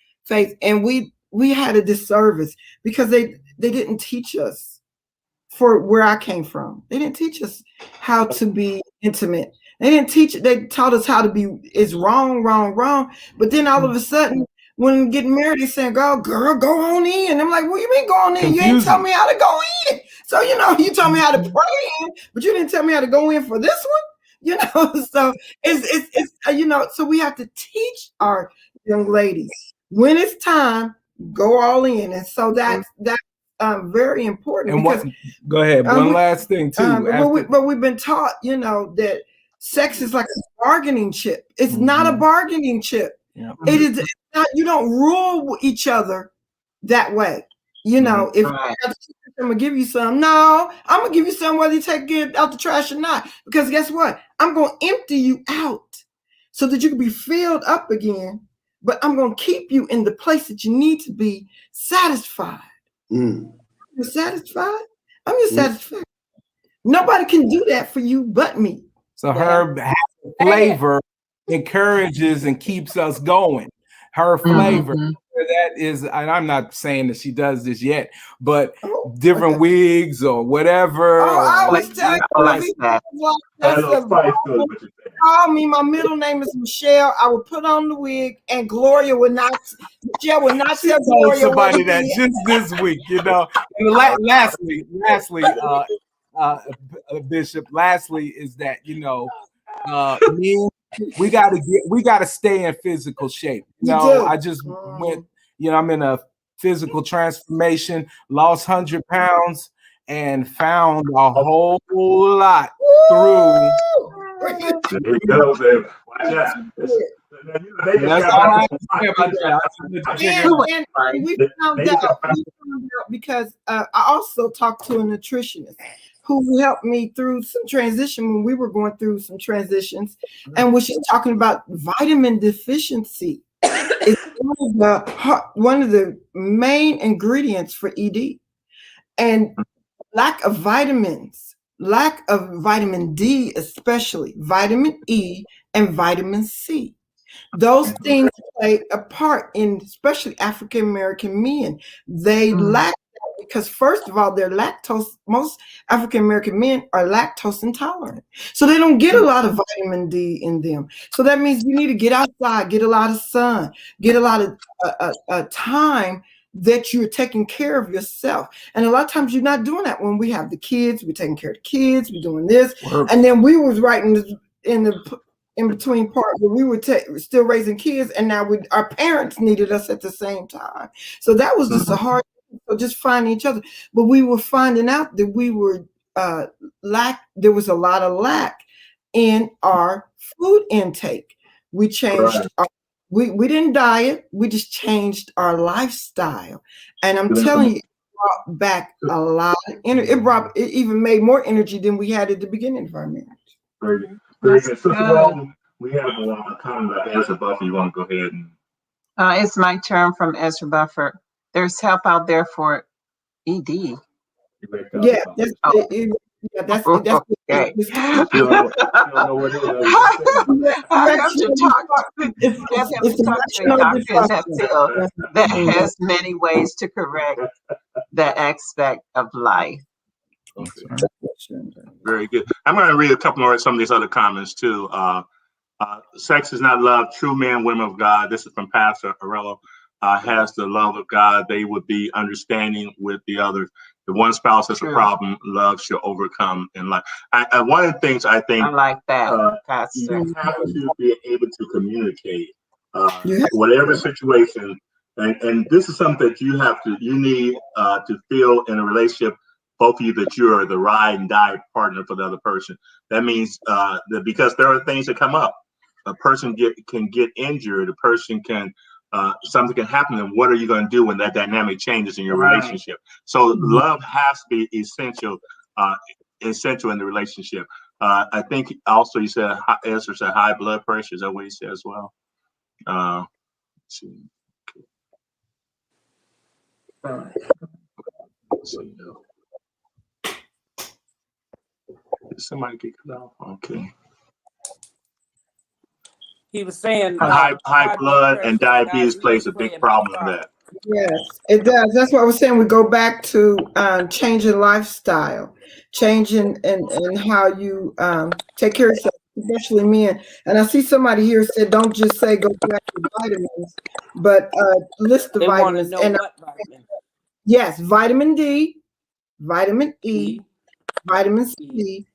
and we had a disservice because they didn't teach us. For where I came from, they didn't teach us how to be intimate. They taught us how to be is wrong. But then all of a sudden, when getting married, they're saying, "Girl, go on in." And I'm like, "What do you mean go on in? Confusing. You ain't tell me how to go in. So you told me how to pray in, but you didn't tell me how to go in for this one." So it's so we have to teach our young ladies when it's time, go all in, and so that's very important. And go ahead. One last thing too. But we've been taught, that sex is like a bargaining chip. It's not a bargaining chip. Yeah. It is not. You don't rule each other that way. If I'm gonna give you some, no, I'm gonna give you some whether you take it out the trash or not. Because guess what? I'm gonna empty you out so that you can be filled up again. But I'm gonna keep you in the place that you need to be satisfied. You're satisfied? I'm just satisfied. Nobody can do that for you but me. So her flavor encourages and keeps us going. Her flavor, that is, and I'm not saying that she does this yet, but different wigs or whatever. I always tell you, call me. My middle name is Michelle. I would put on the wig, and Gloria would not. Michelle would not tell Gloria somebody that just this week, you know. And lastly, Bishop. Lastly, is that men, we gotta stay in physical shape. I just went. I'm in a physical transformation. Lost 100 pounds and found a whole lot through. There you go, babe. Watch out. That's all I and we found out because I also talked to a nutritionist who helped me through some transition when we were going through some transitions, and was talking about vitamin deficiency. It's one of the main ingredients for ED, and lack of vitamins, lack of vitamin D, especially vitamin E and vitamin C. Those things play a part in, especially African American men. They lack that because, first of all, they're lactose. Most African American men are lactose intolerant, so they don't get a lot of vitamin D in them. So that means you need to get outside, get a lot of sun, get a lot of time that you're taking care of yourself. And a lot of times you're not doing that. When we have the kids, we're taking care of the kids, we're doing this, and then we was right in the in between part where we were still raising kids, and now our parents needed us at the same time. So that was just a hard thing. So just finding each other. But we were finding out that we were there was a lot of lack in our food intake. We changed we didn't diet, we just changed our lifestyle. And I'm telling you, it brought back a lot of energy. It even made more energy than we had at the beginning of our marriage. Very good. Very good. Sister Rose, we have a comment about Ezra Buffer. You want to go ahead and it's my turn from Ezra Buffer. There's help out there for ED. Yeah, that's okay. You don't know what it is. I have to talk to a doctor in that field that has many ways to correct that aspect of life. Very good. I'm going to read a couple more of some of these other comments too. Sex is not love. True men, women of God. This is from Pastor Arello. Has the love of God, they would be understanding with the others. If one spouse has a problem, love shall overcome in life. One of the things I think I like that. You have to be able to communicate whatever situation, and this is something that you need to feel in a relationship, both of you, that you are the ride and die partner for the other person. That means that because there are things that come up, a person can get injured, a person can. Something can happen, and what are you going to do when that dynamic changes in your relationship? So love has to be essential in the relationship. I think also you said, Esther said high blood pressure. Is that what he said as well? Let's see. Did somebody get cut off? Okay. He was saying high blood and diabetes plays a big problem in that. Yes, it does. That's what I was saying. We go back to changing lifestyle, changing and how you take care of yourself, especially men. And I see somebody here said, don't just say go back to vitamins, but list the vitamins. And yes, vitamin D, vitamin E, vitamin C.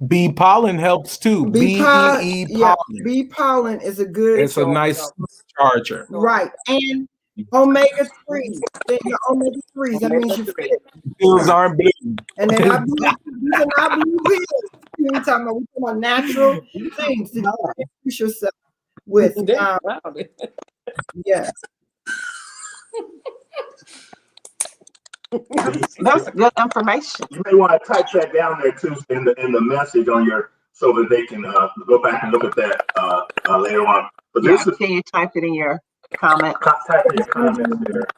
Bee pollen helps too. Bee pollen. Yeah, bee pollen is a good. It's a nice charger. Right, and omega-3. Your omega-3s. That means your pills aren't blue. And they're not blue. These are not blue pills. We're talking about natural things to increase yourself with. Yes. That's good information. You may want to type that down there too in the message on your, so that they can go back and look at that later on. But this is, can you type it in your comment? Type in your comments there.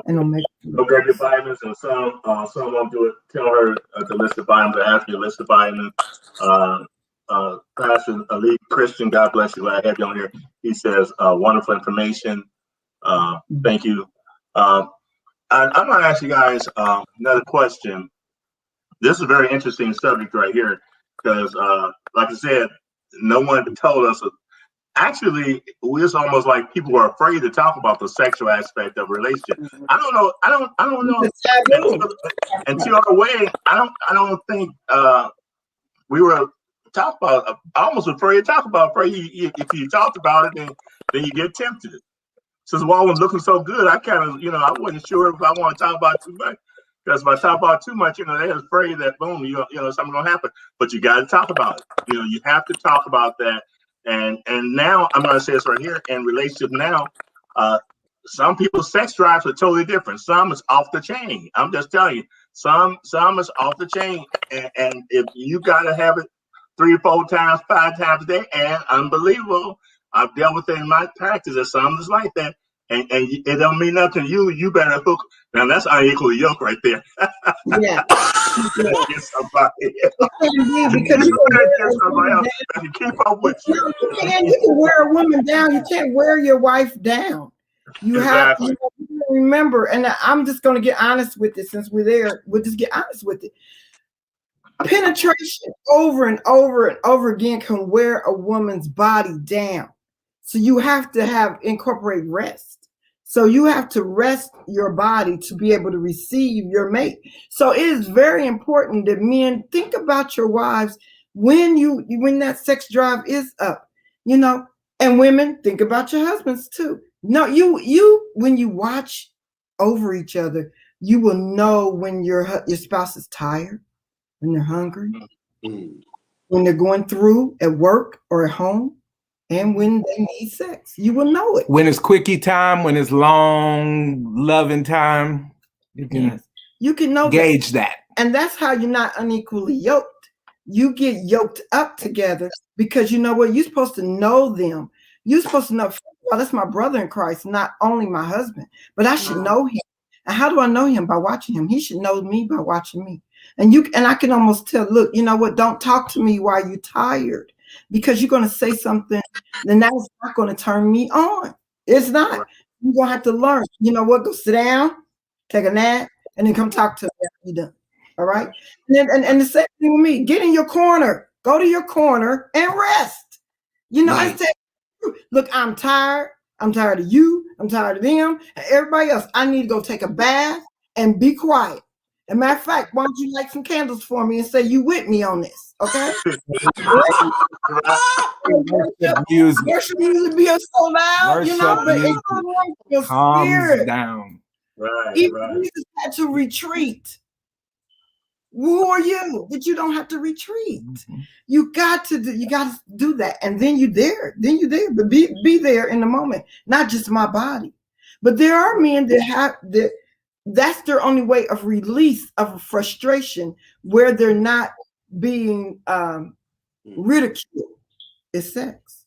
and it'll make No grab your vitamins, and some won't do it. Tell her to list the vitamins, or ask you to list the vitamins. Pastor Ali Christian, God bless you. I have you on here. He says, wonderful information. Thank you. I'm going to ask you guys another question. This is a very interesting subject right here because, like I said, no one told us. Actually, it's almost like people are afraid to talk about the sexual aspect of a relationship. I don't know. I don't know. Until our wedding, I don't think we were talk about. I almost afraid to talk about. Afraid if you talked about it, then you get tempted. Since Wall was looking so good, I kind of, I wasn't sure if I want to talk about it too much. Because if I talk about it too much, they're afraid that boom, something's gonna happen. But you got to talk about it. You have to talk about that. And now I'm gonna say this right here in relationship now. Some people's sex drives are totally different. Some is off the chain. I'm just telling you, some is off the chain. And if you gotta have it 3 or 4 times, 5 times a day, and unbelievable. I've dealt with it in my practice. There's some that's like that, and it don't mean nothing to you. You better hook. Now that's unequally yoked right there. Yeah. Get somebody else. Because you better get somebody else that can keep up with you. You can wear a woman down. You can't wear your wife down. You have to remember, and I'm just going to get honest with it since we're there. We'll just get honest with it. Penetration over and over and over again can wear a woman's body down. So you have to incorporate rest. So you have to rest your body to be able to receive your mate. So it is very important that men think about your wives when that sex drive is up, and women think about your husbands too. No, you when you watch over each other, you will know when your spouse is tired, when they're hungry, when they're going through at work or at home, and when they need sex. You will know it. When it's quickie time, when it's long loving time, you can know gauge that. And that's how you're not unequally yoked. You get yoked up together because you know what? You're supposed to know them. You're supposed to know, well, that's my brother in Christ, not only my husband, but I should know him. And how do I know him? By watching him. He should know me by watching me. And I can almost tell, look, you know what? Don't talk to me while you're tired, because you're going to say something, then that's not going to turn me on. It's not. You're going to have to learn. You know what? Go sit down, take a nap, and then come talk to me after you're done. All right? And the same thing with me. Get in your corner. Go to your corner and rest. I say, look, I'm tired. I'm tired of you. I'm tired of them and everybody else. I need to go take a bath and be quiet. As a matter of fact, why don't you light some candles for me and say you with me on this, okay? Worship music be so loud, but it's calms down. Right. Jesus had to retreat. Who are you that you don't have to retreat? You got to do that, and then you're there. But be there in the moment, not just my body. But there are men that have that. That's their only way of release of frustration, where they're not being ridiculed. Is sex.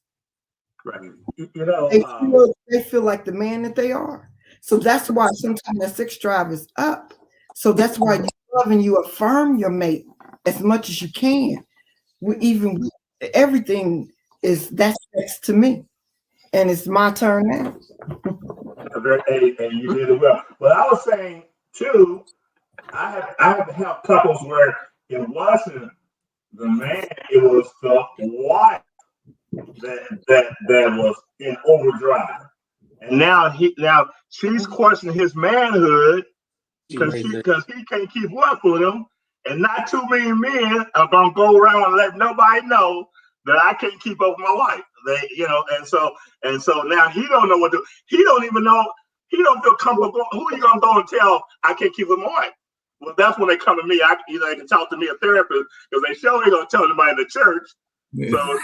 Right. They feel like the man that they are. So that's why sometimes that sex drive is up. So that's why you love and you affirm your mate as much as you can. Everything is that's sex to me, and it's my turn now. And you did it well. But I was saying too, I have helped couples where it wasn't the man, it was the wife that was in overdrive, and now she's questioning his manhood because he can't keep up with him, and not too many men are gonna go around and let nobody know that I can't keep up with my wife. And so now he don't know what to. He don't even know. He don't feel comfortable. Who are you gonna go and tell I can't keep with my wife? Well, that's when they come to me. They can talk to me, a therapist, because they sure ain't gonna tell anybody in the church. Yeah. So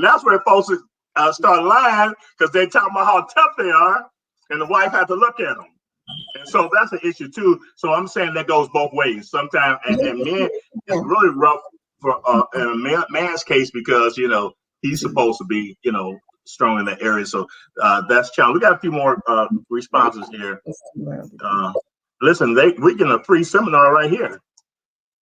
that's where folks start lying, because they talk about how tough they are, and the wife has to look at them. And so that's an issue too. So I'm saying that goes both ways. Sometimes, and men, it's really rough for in a man's case, because he's supposed to be strong in that area. So that's challenge. We got a few more responses here. Listen, we get a free seminar right here.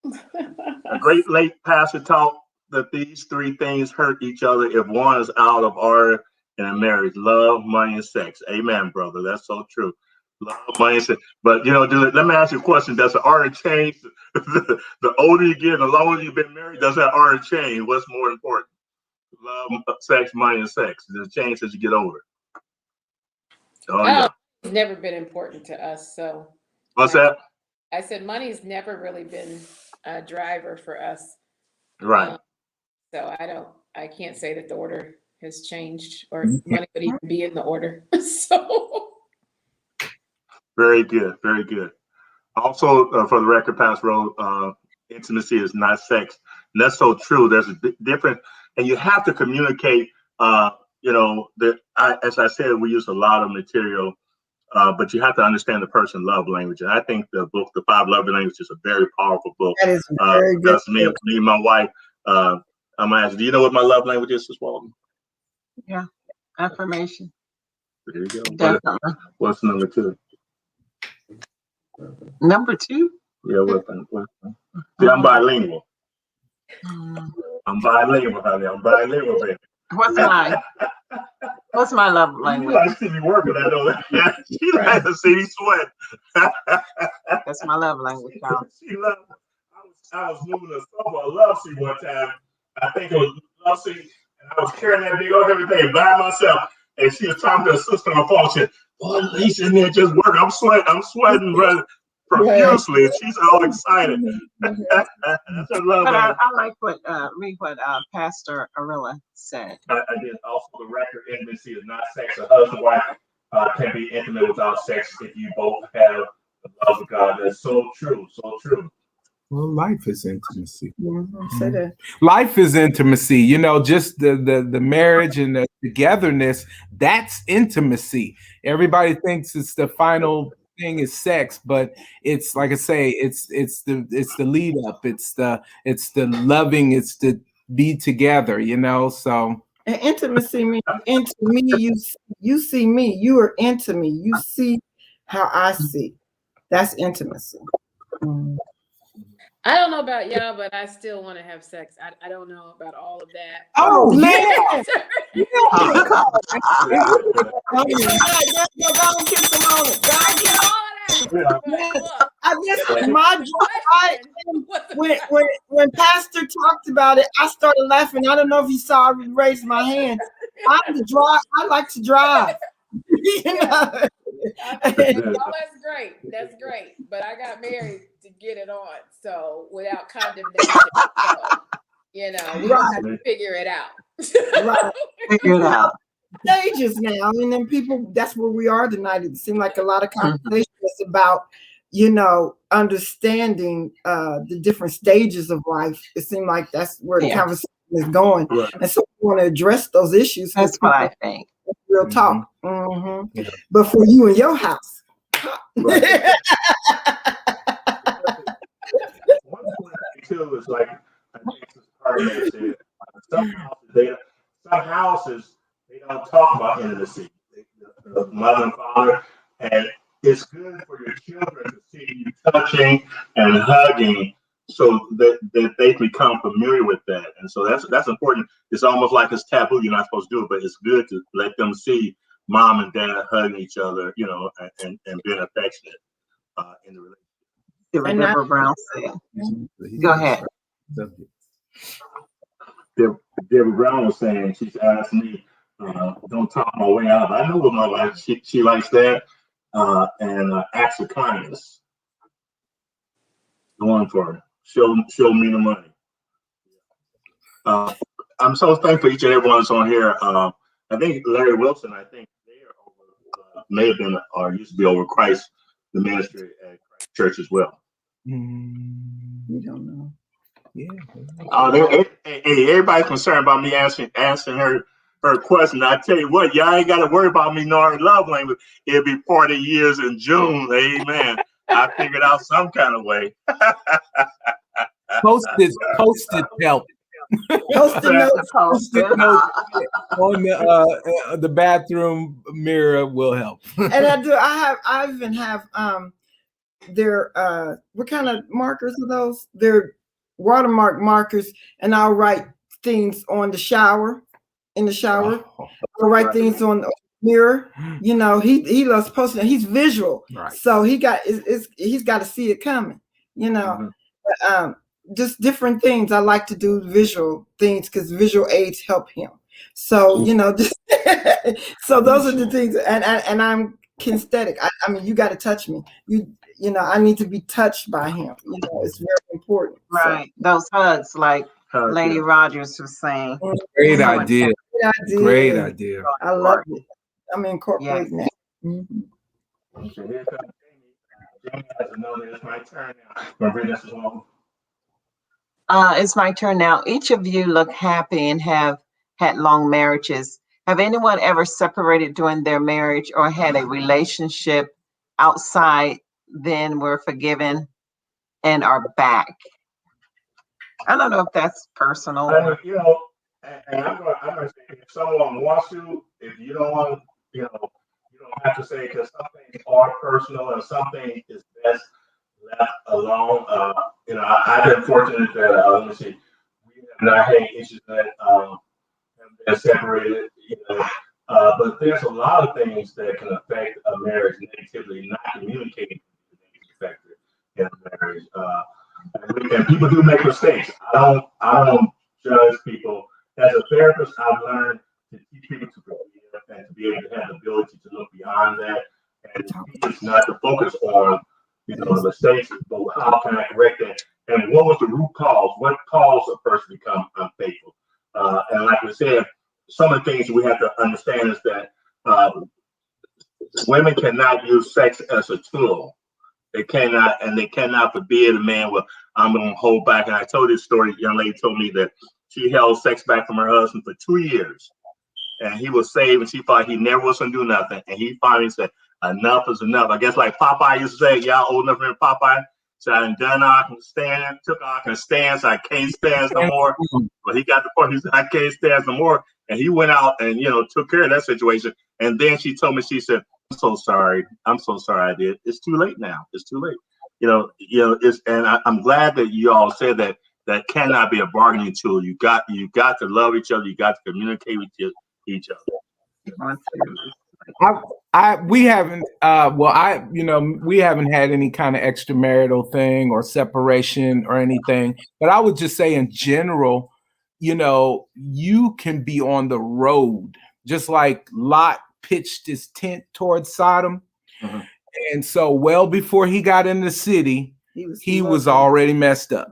A great late pastor taught that these three things hurt each other if one is out of order in a marriage: love, money, and sex. Amen, brother. That's so true. Love, money, and sex. But let me ask you a question: does the order change? The older you get, the longer you've been married, does that order change? What's more important? Love, sex, money, and sex. Does it change as you get older? Oh yeah. It's never been important to us. So. What's that? I said money's never really been a driver for us. Right. So I can't say that the order has changed or money would even be in the order. So. Very good. Very good. Also, for the record, Pastor Rose, intimacy is not sex. And that's so true. There's a different, and you have to communicate, as I said, we use a lot of material, but you have to understand the person's love language. And I think the book, The 5 Love Languages, is a very powerful book. That is very good. Because me and my wife, I'm going to ask, do you know what my love language is, Ms. Walton? Yeah, affirmation. There you go. Definitely. What's number 2? Number 2? Yeah, see, I'm bilingual. I'm bilingual, honey. I'm bilingual, baby. What's my love language? You like to see me working, I know that. She like to see me sweat. That's my love language, y'all. I was moving a love seat one time. I think it was love seat, and I was carrying that big old everything by myself. And she was talking to her sister on the phone. She said, "Boy, he's in there just working. I'm sweating rather profusely." And she's all excited. That's a love language. I like read what Pastor Arilla said. I did also the record: intimacy is not sex. A husband and wife can be intimate without sex if you both have the love of God. That's so true, so true. Well, life is intimacy. Say that. Life is intimacy. Just the marriage and the togetherness. That's intimacy. Everybody thinks it's the final thing is sex, but it's like I say, it's the lead up. It's the loving. It's the be together. So. And intimacy means into me. You see me. You are into me. You see how I see. That's intimacy. I don't know about y'all, but I still want to have sex. I don't know about all of that. Oh man! I guess my joy, when Pastor talked about it, I started laughing. I don't know if he saw I raised my hand. I like to drive. That's great. That's great. But I got married to get it on, so without condemnation. So, we don't have to figure it out. Right. Figure it out. Stages now, and then people. That's where we are tonight. It seemed like a lot of conversation is about, understanding the different stages of life. It seemed like that's where the conversation is going, and so we want to address those issues. That's what I think. Real talk. Yeah. But for you and your house. Right. One point too is like I think some houses they don't talk about intimacy. The mother and father, and it's good for your children to see you touching and hugging, so that they become familiar with that. And so that's important. It's almost like it's taboo. You're not supposed to do it, but it's good to let them see mom and dad hugging each other, and being affectionate in the relationship. Deborah Brown said. Go ahead. Deborah Brown was saying, she's asked me, don't talk my way out. I know what my wife, she likes that, and acts of kindness. Going for her. Show me the money. I'm so thankful for each and every one that's on here. I think Larry Wilson, they are over, may have been or used to be over Christ, the ministry at Christ Church as well. We don't know. Yeah. Everybody's concerned about me answering her question. I tell you what, y'all ain't got to worry about me knowing love language. It'll be 40 years in June. Amen. I figured out some kind of way. Posted help. Post-it notes. Post-it notes on the bathroom mirror will help. And I even have their what kind of markers are those? They're watermark markers, and I'll write things on the shower, in the shower. I'll write things on the mirror. You know, he loves posting. He's visual, right. So he's got to see it coming. You know, but, just different things. I like to do visual things because visual aids help him. So you know, just so those are the things. And I'm kinesthetic. I mean, you got to touch me. You know, I need to be touched by him. You know, it's very important. Right. So. Those hugs, like Lady Rogers was saying. Great idea. Great idea. I love it. I'm incorporating that. Mm-hmm. So here comes Jamie. Jamie has another. It's my turn now. It's my turn now. Each of you look happy and have had long marriages. Have anyone ever separated during their marriage or had a relationship outside, then were forgiven and are back? I don't know if that's personal. You know, and I'm going to say, if someone wants to, if you don't want, you know, you don't have to say, because some things are personal and some things is best left alone. You know, I've been fortunate that, let me see, we have not had issues that have been separated, you know, but there's a lot of things that can affect a marriage negatively. Not communicating can affect it in a marriage. And people do make mistakes. I don't judge people. As a therapist, I've learned to teach people to forgive and to be able to have the ability to look beyond that. And it's not to focus on, you know, the mistakes, but how can I correct that? And what was the root cause? What caused a person to become unfaithful? And like we said, some of the things we have to understand is that women cannot use sex as a tool. They cannot forbid a man. Well, I'm going to hold back. And I told this story. A young lady told me that she held sex back from her husband for 2 years, and he was saved, and she thought he never was going to do nothing. And he finally said, "Enough is enough." I guess like Popeye used to say, "Y'all old enough for Popeye." So I done all I can stand, took all I can stand, so I can't stand no more. But he got the point. He said, "I can't stand no more," and he went out and took care of that situation. And then she told me, she said, "I'm so sorry. I'm so sorry I did. It's too late now. It's too late." I'm glad that you all said that cannot be a bargaining tool. You got to love each other. You got to communicate with each other. We haven't we haven't had any kind of extramarital thing or separation or anything, but I would just say in general, you can be on the road, just like Lot pitched his tent towards Sodom. Mm-hmm. And so well before he got in the city, he was already messed up.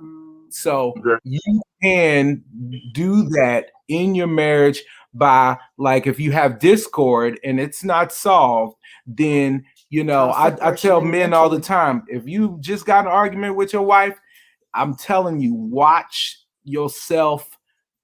So you can do that in your marriage by, like, if you have discord and it's not solved, then, I tell men all the time, if you just got an argument with your wife, I'm telling you, watch yourself,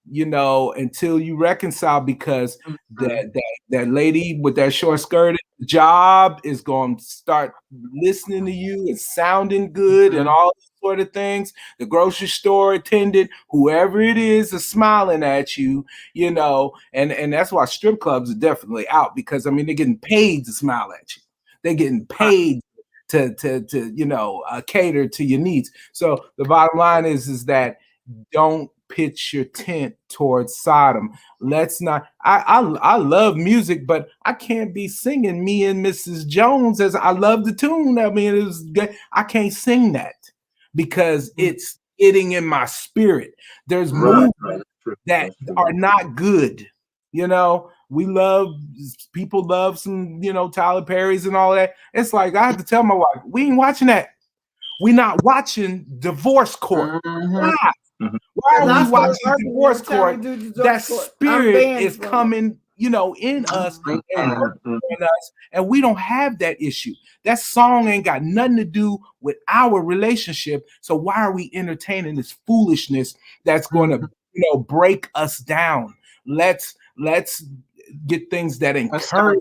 until you reconcile, because that lady with that short skirt job is going to start listening to you and sounding good and all these sort of things. The grocery store attendant, whoever it is smiling at you, and that's why strip clubs are definitely out, because they're getting paid to smile at you. They're getting paid to cater to your needs. So the bottom line is that don't pitch your tent towards Sodom. Let's not. I love music, but I can't be singing "Me and Mrs. Jones" as I love the tune. I can't sing that because it's getting in my spirit. There's movements that are not good. People love some, Tyler Perry's and all that. It's like I have to tell my wife, we ain't watching that. We're not watching Divorce Court. Why are we watching Divorce Court? That spirit is coming, in us and we don't have that issue. That song ain't got nothing to do with our relationship. So why are we entertaining this foolishness that's going to, break us down? Let's get things that encourage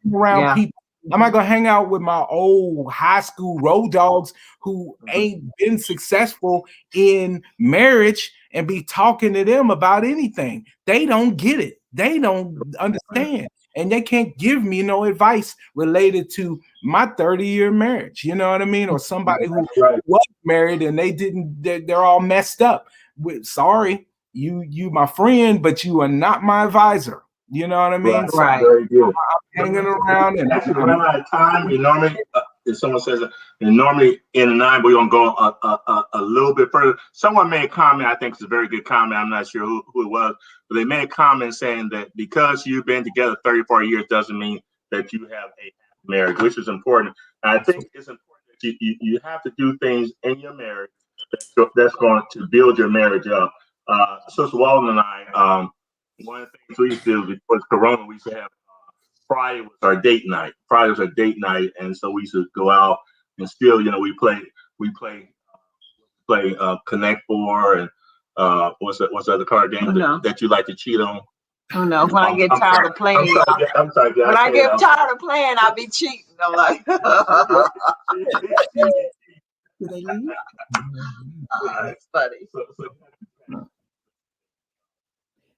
around people. I'm not gonna hang out with my old high school road dogs who ain't been successful in marriage and be talking to them about anything. They don't get it. They don't understand. And they can't give me no advice related to my 30-year marriage. You know what I mean? Or somebody who was married and they're all messed up. Sorry, you my friend, but you are not my advisor. You know what I mean? Right. Very good. I'm hanging around and actually run out of time. We normally, if someone says it, and normally in the 9, we're gonna go a little bit further. Someone made a comment. I think it's a very good comment. I'm not sure who it was, but they made a comment saying that because you've been together 34 years doesn't mean that you have a marriage, which is important. And I think it's important that you have to do things in your marriage that's going to build your marriage up. Sister Walden and I, one of the things we used to do before Corona, we used to have Friday was our date night. Friday was our date night, and so we used to go out and still, we play Connect Four and what's the other card game that you like to cheat on? Oh no! When I get tired of playing, I'm sorry, when I get tired of playing, I'll be cheating. I'm like, it's funny.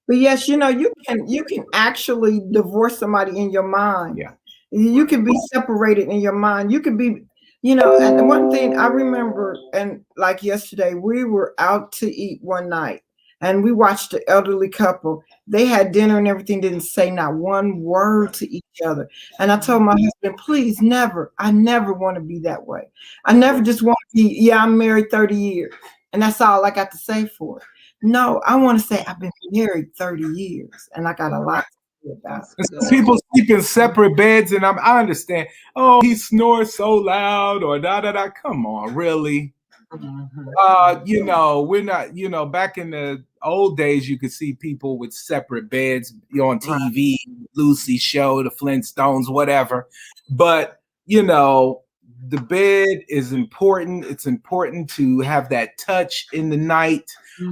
But yes, you can actually divorce somebody in your mind. Yeah. You can be separated in your mind. You can be, and the one thing I remember, and like yesterday, we were out to eat one night and we watched the elderly couple. They had dinner and everything, didn't say not one word to each other. And I told my husband, please, I never want to be that way. I never just want to be, I'm married 30 years. And that's all I got to say for it. No, I want to say I've been married 30 years and I got a lot to say about it. People sleep in separate beds, and I understand. Oh, he snores so loud, or da. Come on, really? We're not. Back in the old days, you could see people with separate beds. On TV, Lucy Show, the Flintstones, whatever. But the bed is important. It's important to have that touch in the night,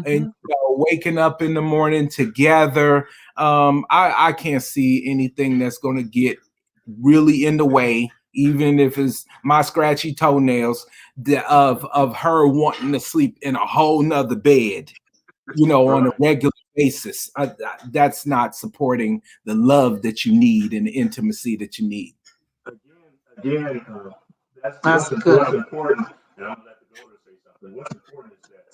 and waking up in the morning together. I can't see anything that's going to get really in the way, even if it's my scratchy toenails, of her wanting to sleep in a whole nother bed, on a regular basis. That's not supporting the love that you need and the intimacy that you need. Again, that's what's important. And I'm gonna let the daughter say something. What's important is that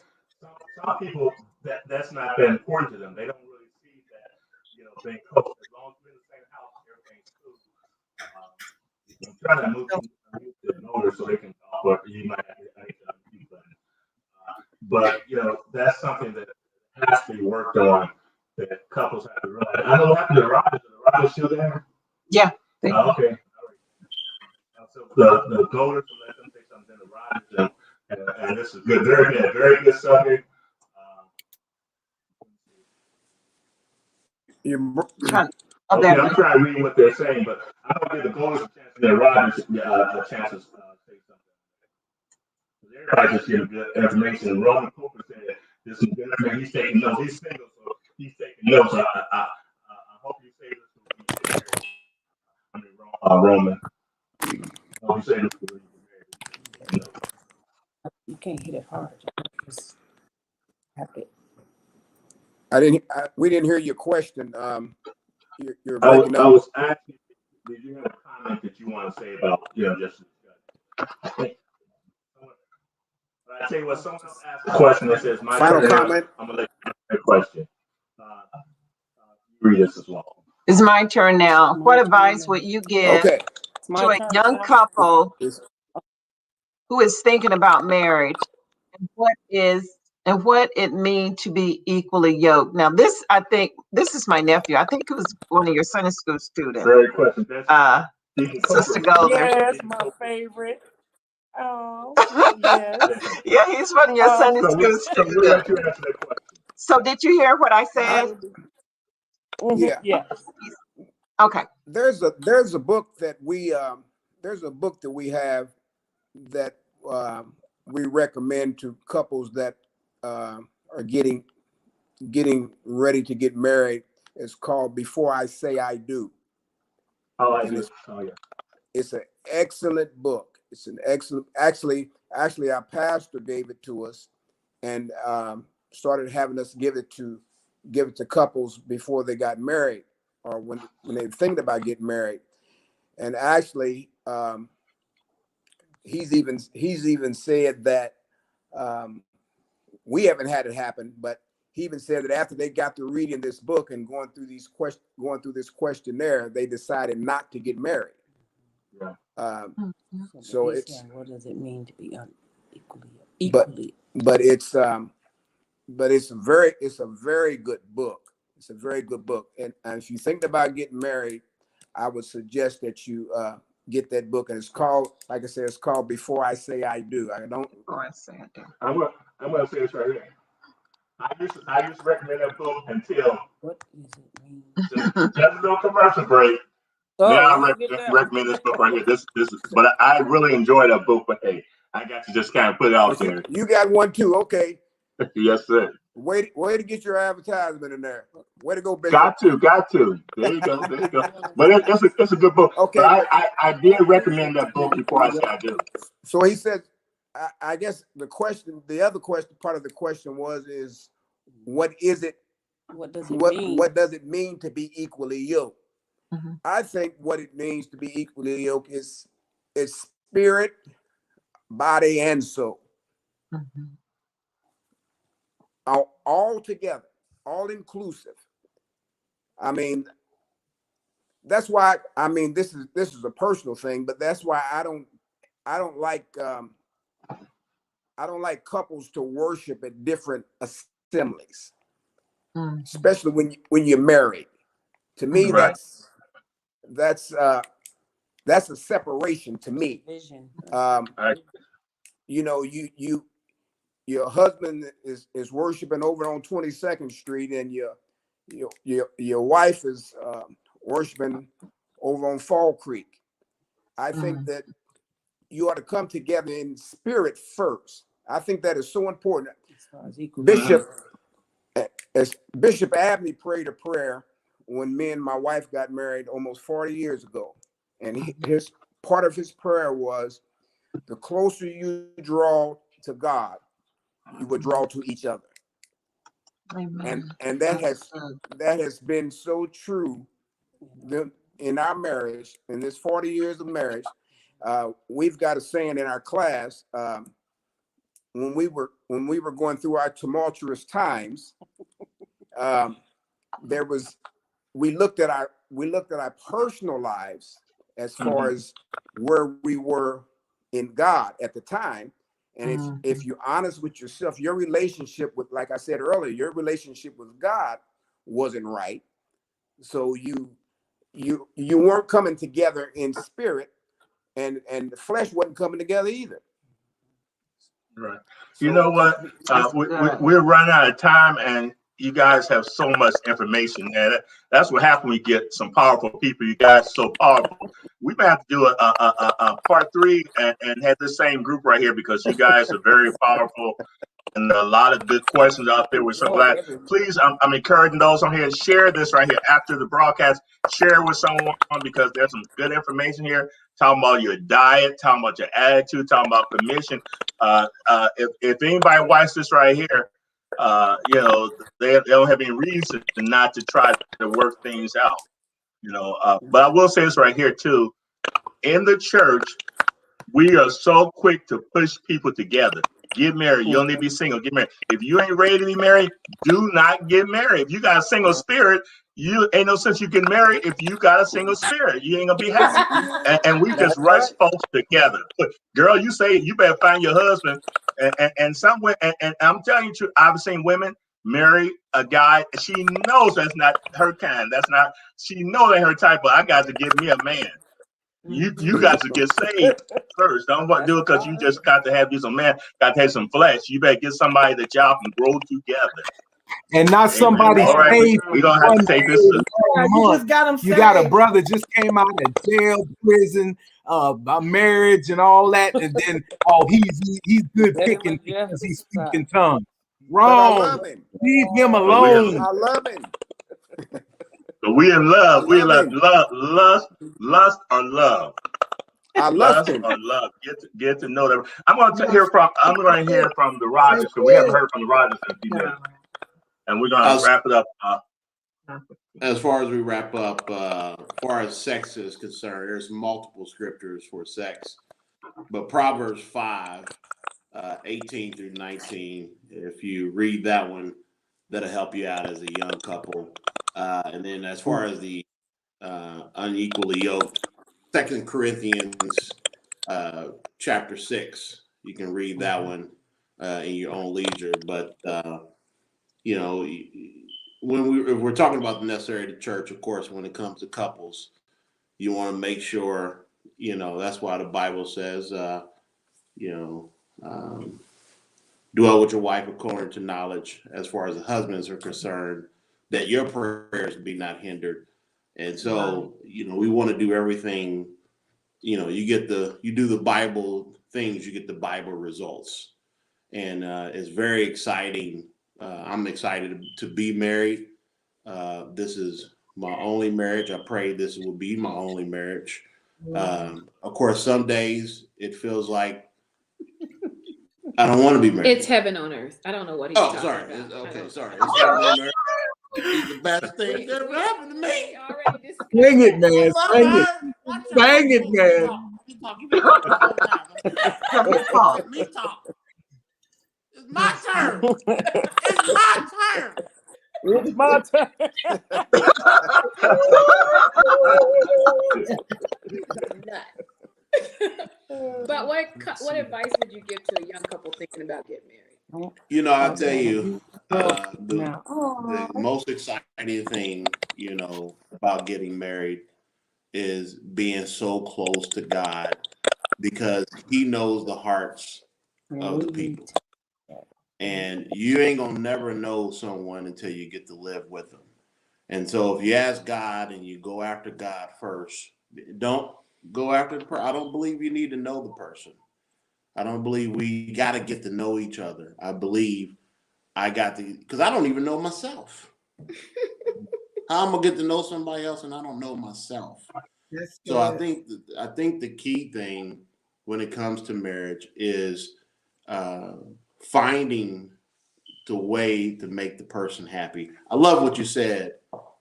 some people that's not that important to them. They don't really see that, being close. As long as we're in the same house, everything's cool. I'm trying to move the daughter so they can talk, but you might have to but that's something that has to be worked on, that couples have to realize. I know what happened to the Rogers. Are the Rogers still there? Yeah. Okay. So the voters will let them say something to the Rogers, and this is good, very good subject. Okay, I'm trying to read what they're saying, but I'm gonna give the voters a chance, and the Rogers a chance to say something. Everybody just getting good information. Roman Cooper said this is good information. He's taking notes. He's single, so he's taking notes. I hope you say this. I mean, Roman. You can't hit it hard. Just have it. We didn't hear your question. You're I breaking up. was asking, did you have a comment that you want to say about, just I tell you what, someone else asked a question that says, my final comment. I'm gonna let you ask a question. Read this as well. It's my turn now. What advice would you give to a young couple who is thinking about marriage, and what it means to be equally yoked? Now, I think this is my nephew. I think it was one of your Sunday school students. Very question. Sister Golder. Yes, my favorite. Oh, yes. Yeah, he's one of your Sunday school students. So did you hear what I said? Yeah. Yes. Okay. There's a book that we have that we recommend to couples that are getting ready to get married. It's called Before I Say I Do. It's an excellent book. It's an excellent. Actually, our pastor gave it to us, and started having us give it to couples before they got married, or when they were thinking about getting married. And actually, he's even said that we haven't had it happen, but he even said that after they got to reading this book and going through this questionnaire, they decided not to get married. Yeah. So it's, what does it mean to be equally? But it's a very good book. It's a very good book. And if you think about getting married, I would suggest that you get that book. And it's called, like I said, it's called Before I Say I Do. Before I Say I Do. I'm gonna say this right here. I just recommend that book until What does it mean? just a little commercial break. Oh, Then I recommend this book right here. This is, but I really enjoy that book. But hey, I got to just kind of put it out there. You got one too, okay? Yes, sir. Way to get your advertisement in there. Way to go, Bishop. Got to. There you go. But it's a good book. Okay. But I did recommend that book Before I Say I Do. So he said, I guess the other question, part of the question is, what is it? What does it mean? What does it mean to be equally yoked? Mm-hmm. I think what it means to be equally yoked is spirit, body, and soul. Mm-hmm. All together, all inclusive. I mean, that's why, I mean, this is a personal thing, but that's why I don't like couples to worship at different assemblies, especially when you're married. To me, right. that's a separation to me. Vision. You know, your husband is worshiping over on 22nd Street, and your wife is worshiping over on Fall Creek. I think that you ought to come together in spirit first. I think that is so important. Bishop Abney prayed a prayer when me and my wife got married almost 40 years ago. And his part of his prayer was, the closer you draw to God, you will draw to each other. Amen. And that has been so true in our marriage, in this 40 years of marriage. We've got a saying in our class, when we were going through our tumultuous times, we looked at our personal lives as far as where we were in God at the time. And if you're honest with yourself, your relationship with, like I said earlier, your relationship with God wasn't right. So you weren't coming together in spirit, and the flesh wasn't coming together either. Right. You know what? We're running out of time, and you guys have so much information. And that's what happens when we get some powerful people. You guys are so powerful. We may have to do a part 3 and have the same group right here, because you guys are very powerful and a lot of good questions out there. We're so glad. Please, I'm encouraging those on here to share this right here after the broadcast. Share with someone, because there's some good information here. Talking about your diet, talking about your attitude, talking about commission. If anybody watches this right here, you know, they don't have any reason not to try to work things out. You know, but I will say this right here too. In the church, we are so quick to push people together. Get married. You don't need to be single. Get married. If you ain't ready to be married, do not get married. If you got a single spirit, you ain't no sense you get married. If you got a single spirit, you ain't gonna be happy. And we just rush folks together. But girl, you say you better find your husband. And I'm telling you, I've seen women marry a guy. She knows that's not her kind. She knows that her type. But I got to give me a man. You got to get saved first. Don't do it because you just got to have you some man, got to have some flesh. You better get somebody that y'all can grow together. And not somebody saved. We don't have to take this. You got a brother just came out of jail, prison, marriage, and all that, and then he's good picking because he's speaking tongues. Wrong. Leave him alone. I love him. So we in love. We love lust or love. I lust him. Love. Get to know them. I'm going to hear from the Rogers, because we haven't heard from the Rogers in a few minutes, and we're going to wrap it up. As far as we wrap up, as far as sex is concerned, there's multiple scriptures for sex, but Proverbs 5, 18 through 19, if you read that one, that'll help you out as a young couple. And then as far as the unequally yoked, 2 Corinthians chapter 6, you can read that one in your own leisure. But you know, if we're talking about the necessary to church, of course, when it comes to couples, you want to make sure, you know, that's why the Bible says, dwell with your wife according to knowledge, as far as the husbands are concerned, that your prayers be not hindered. And so, you know, we want to do everything. You know, you do the Bible things, you get the Bible results. And it's very exciting. I'm excited to be married. This is my only marriage. I pray this will be my only marriage. Of course, some days it feels like I don't want to be married. It's heaven on earth. I don't know what he's talking about. Okay, sorry. It's heaven on earth. It's the best thing that ever happened to me. Sing it, man. Sing it, man. You've been talking the whole time. Let me talk. It's my turn. It's my turn. It's my turn. But what advice would you give to a young couple thinking about getting married? You know, I'll tell you, the most exciting thing, you know, about getting married is being so close to God, because He knows the hearts of the people. And you ain't gonna never know someone until you get to live with them. And so if you ask God and you go after God first, don't go after the person. I don't believe you need to know the person. I don't believe we got to get to know each other. I believe because I don't even know myself. How I'm gonna get to know somebody else and I don't know myself? So I think the key thing when it comes to marriage is finding the way to make the person happy. I love what you said,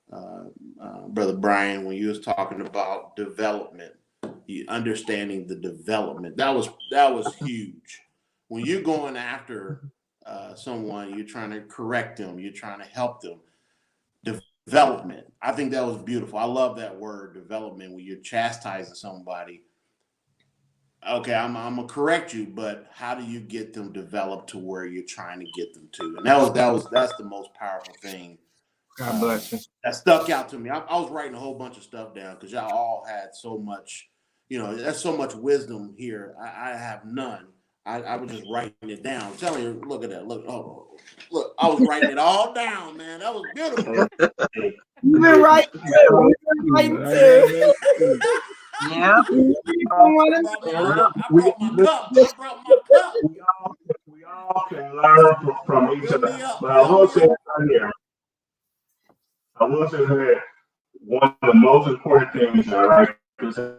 Brother Brian, when you was talking about development, understanding the development. That was huge. When you're going after someone, you're trying to correct them, you're trying to help them. Development. I think that was beautiful. I love that word, development, when you're chastising somebody. Okay, I'm gonna correct you, but how do you get them developed to where you're trying to get them to? And that's the most powerful thing. God bless you. That stuck out to me. I was writing a whole bunch of stuff down because y'all all had so much, you know, there's so much wisdom here. I have none. I was just writing it down. I'm telling you, look at that. Look, I was writing it all down, man. That was beautiful. You've been right too. Yeah. I brought my cup. We all can learn from each other. But I will say right here, one of the most important things that I like to say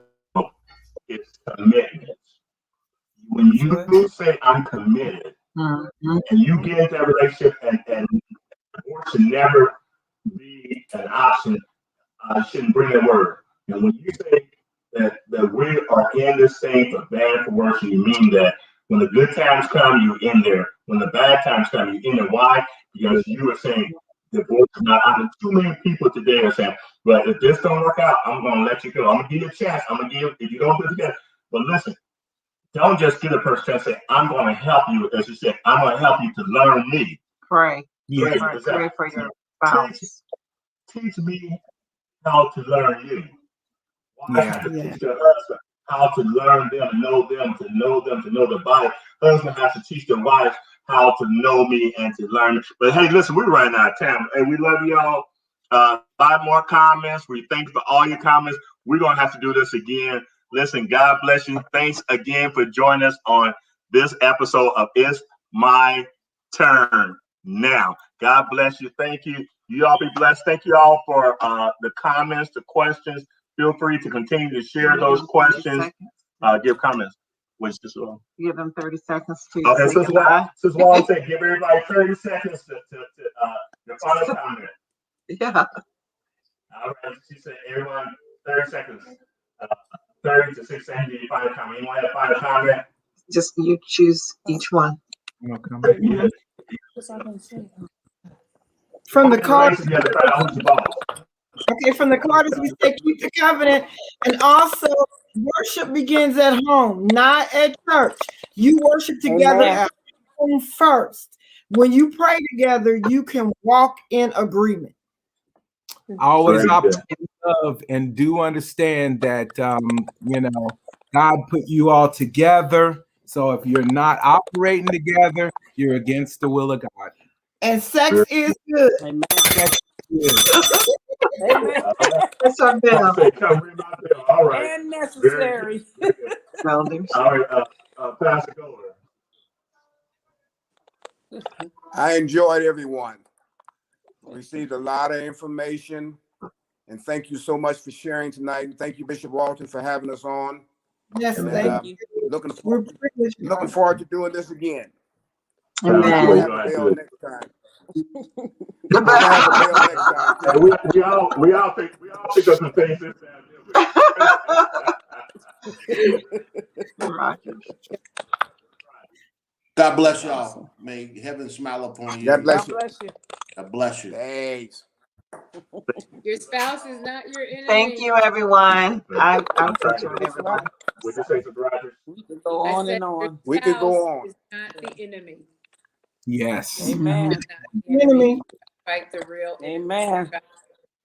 is commitment. When you say I'm committed, and you get into that relationship, and divorce should never be an option, I shouldn't bring that word. And when you say that we are in this thing for bad, for worse, you mean that when the good times come, you're in there. When the bad times come, you're in there. Why? Because you are saying divorce is not out. Too many people today are saying, well, if this don't work out, I'm going to let you go. I'm going to give you a chance. If you don't do it again. But listen, don't just get a person and say, I'm going to help you. As you said, I'm going to help you to learn me. Pray. Pray For your spouse. Teach me how to learn you. Why have to teach the husband how to learn them, to know the body. Husband has to teach the wife how to know me and to learn. But hey, listen, we're running out of time, and we love y'all. 5 more comments. We thank you for all your comments. We're gonna have to do this again. Listen, God bless you. Thanks again for joining us on this episode of It's My Turn Now. God bless you. Thank you. You all be blessed. Thank you all for the comments, the questions. Feel free to continue to share those questions give comments. Which is Give them 30 seconds to okay. say goodbye. Since Walt said, give everybody 30 seconds to the final comment. Yeah. All right, she said, everyone 30 seconds. 30 to 6 seconds. Your final comment. Anyone have a final comment? Just you choose each one. No comment. Yeah. From the Put your card, face together, try to hold your balls. okay, from the Carters, we say keep the covenant. And also, worship begins at home, not at church. You worship together Amen. at home first. When you pray together, you can walk in agreement. Always Very good. operate in love, and do understand that God put you all together. So if you're not operating together, you're against the will of God. And sex is good. Amen. That's good. Amen. That's our bill. All right. And necessary. Very good. Elders. All right, Pastor Goler. I enjoyed everyone. Received a lot of information, and thank you so much for sharing tonight. Thank you, Bishop Walton, for having us on. Yes, And, thank you. looking We're looking forward to doing this again. Amen. We'll have a bell next time. We'll Goodbye. have a bell next time. Hey, we all pick up some things this time. Roger. God bless y'all. May heaven smile upon you. God bless God you. bless you. God bless you. Thanks. Your spouse is not your enemy. Thank you, everyone. I I'm trying enjoyed to everyone. Would you say, Roger? We can go I on said and your on. We could go spouse on. is not the enemy. Yes. Amen. Not the enemy. Fight the real enemy. Amen.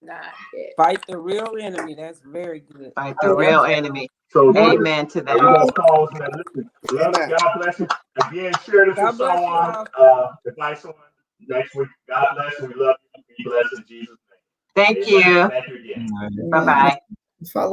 Not it. Fight the real enemy. That's very good. Fight the real enemy. So Amen to we're that. gonna pause now. Listen, love, Amen. God bless you. Again, share this God with bless you someone. all. Invite someone next week. God bless you. We love you. Be blessed in Jesus' name. Thank Amen. you. Thank you again. Bye-bye. Follow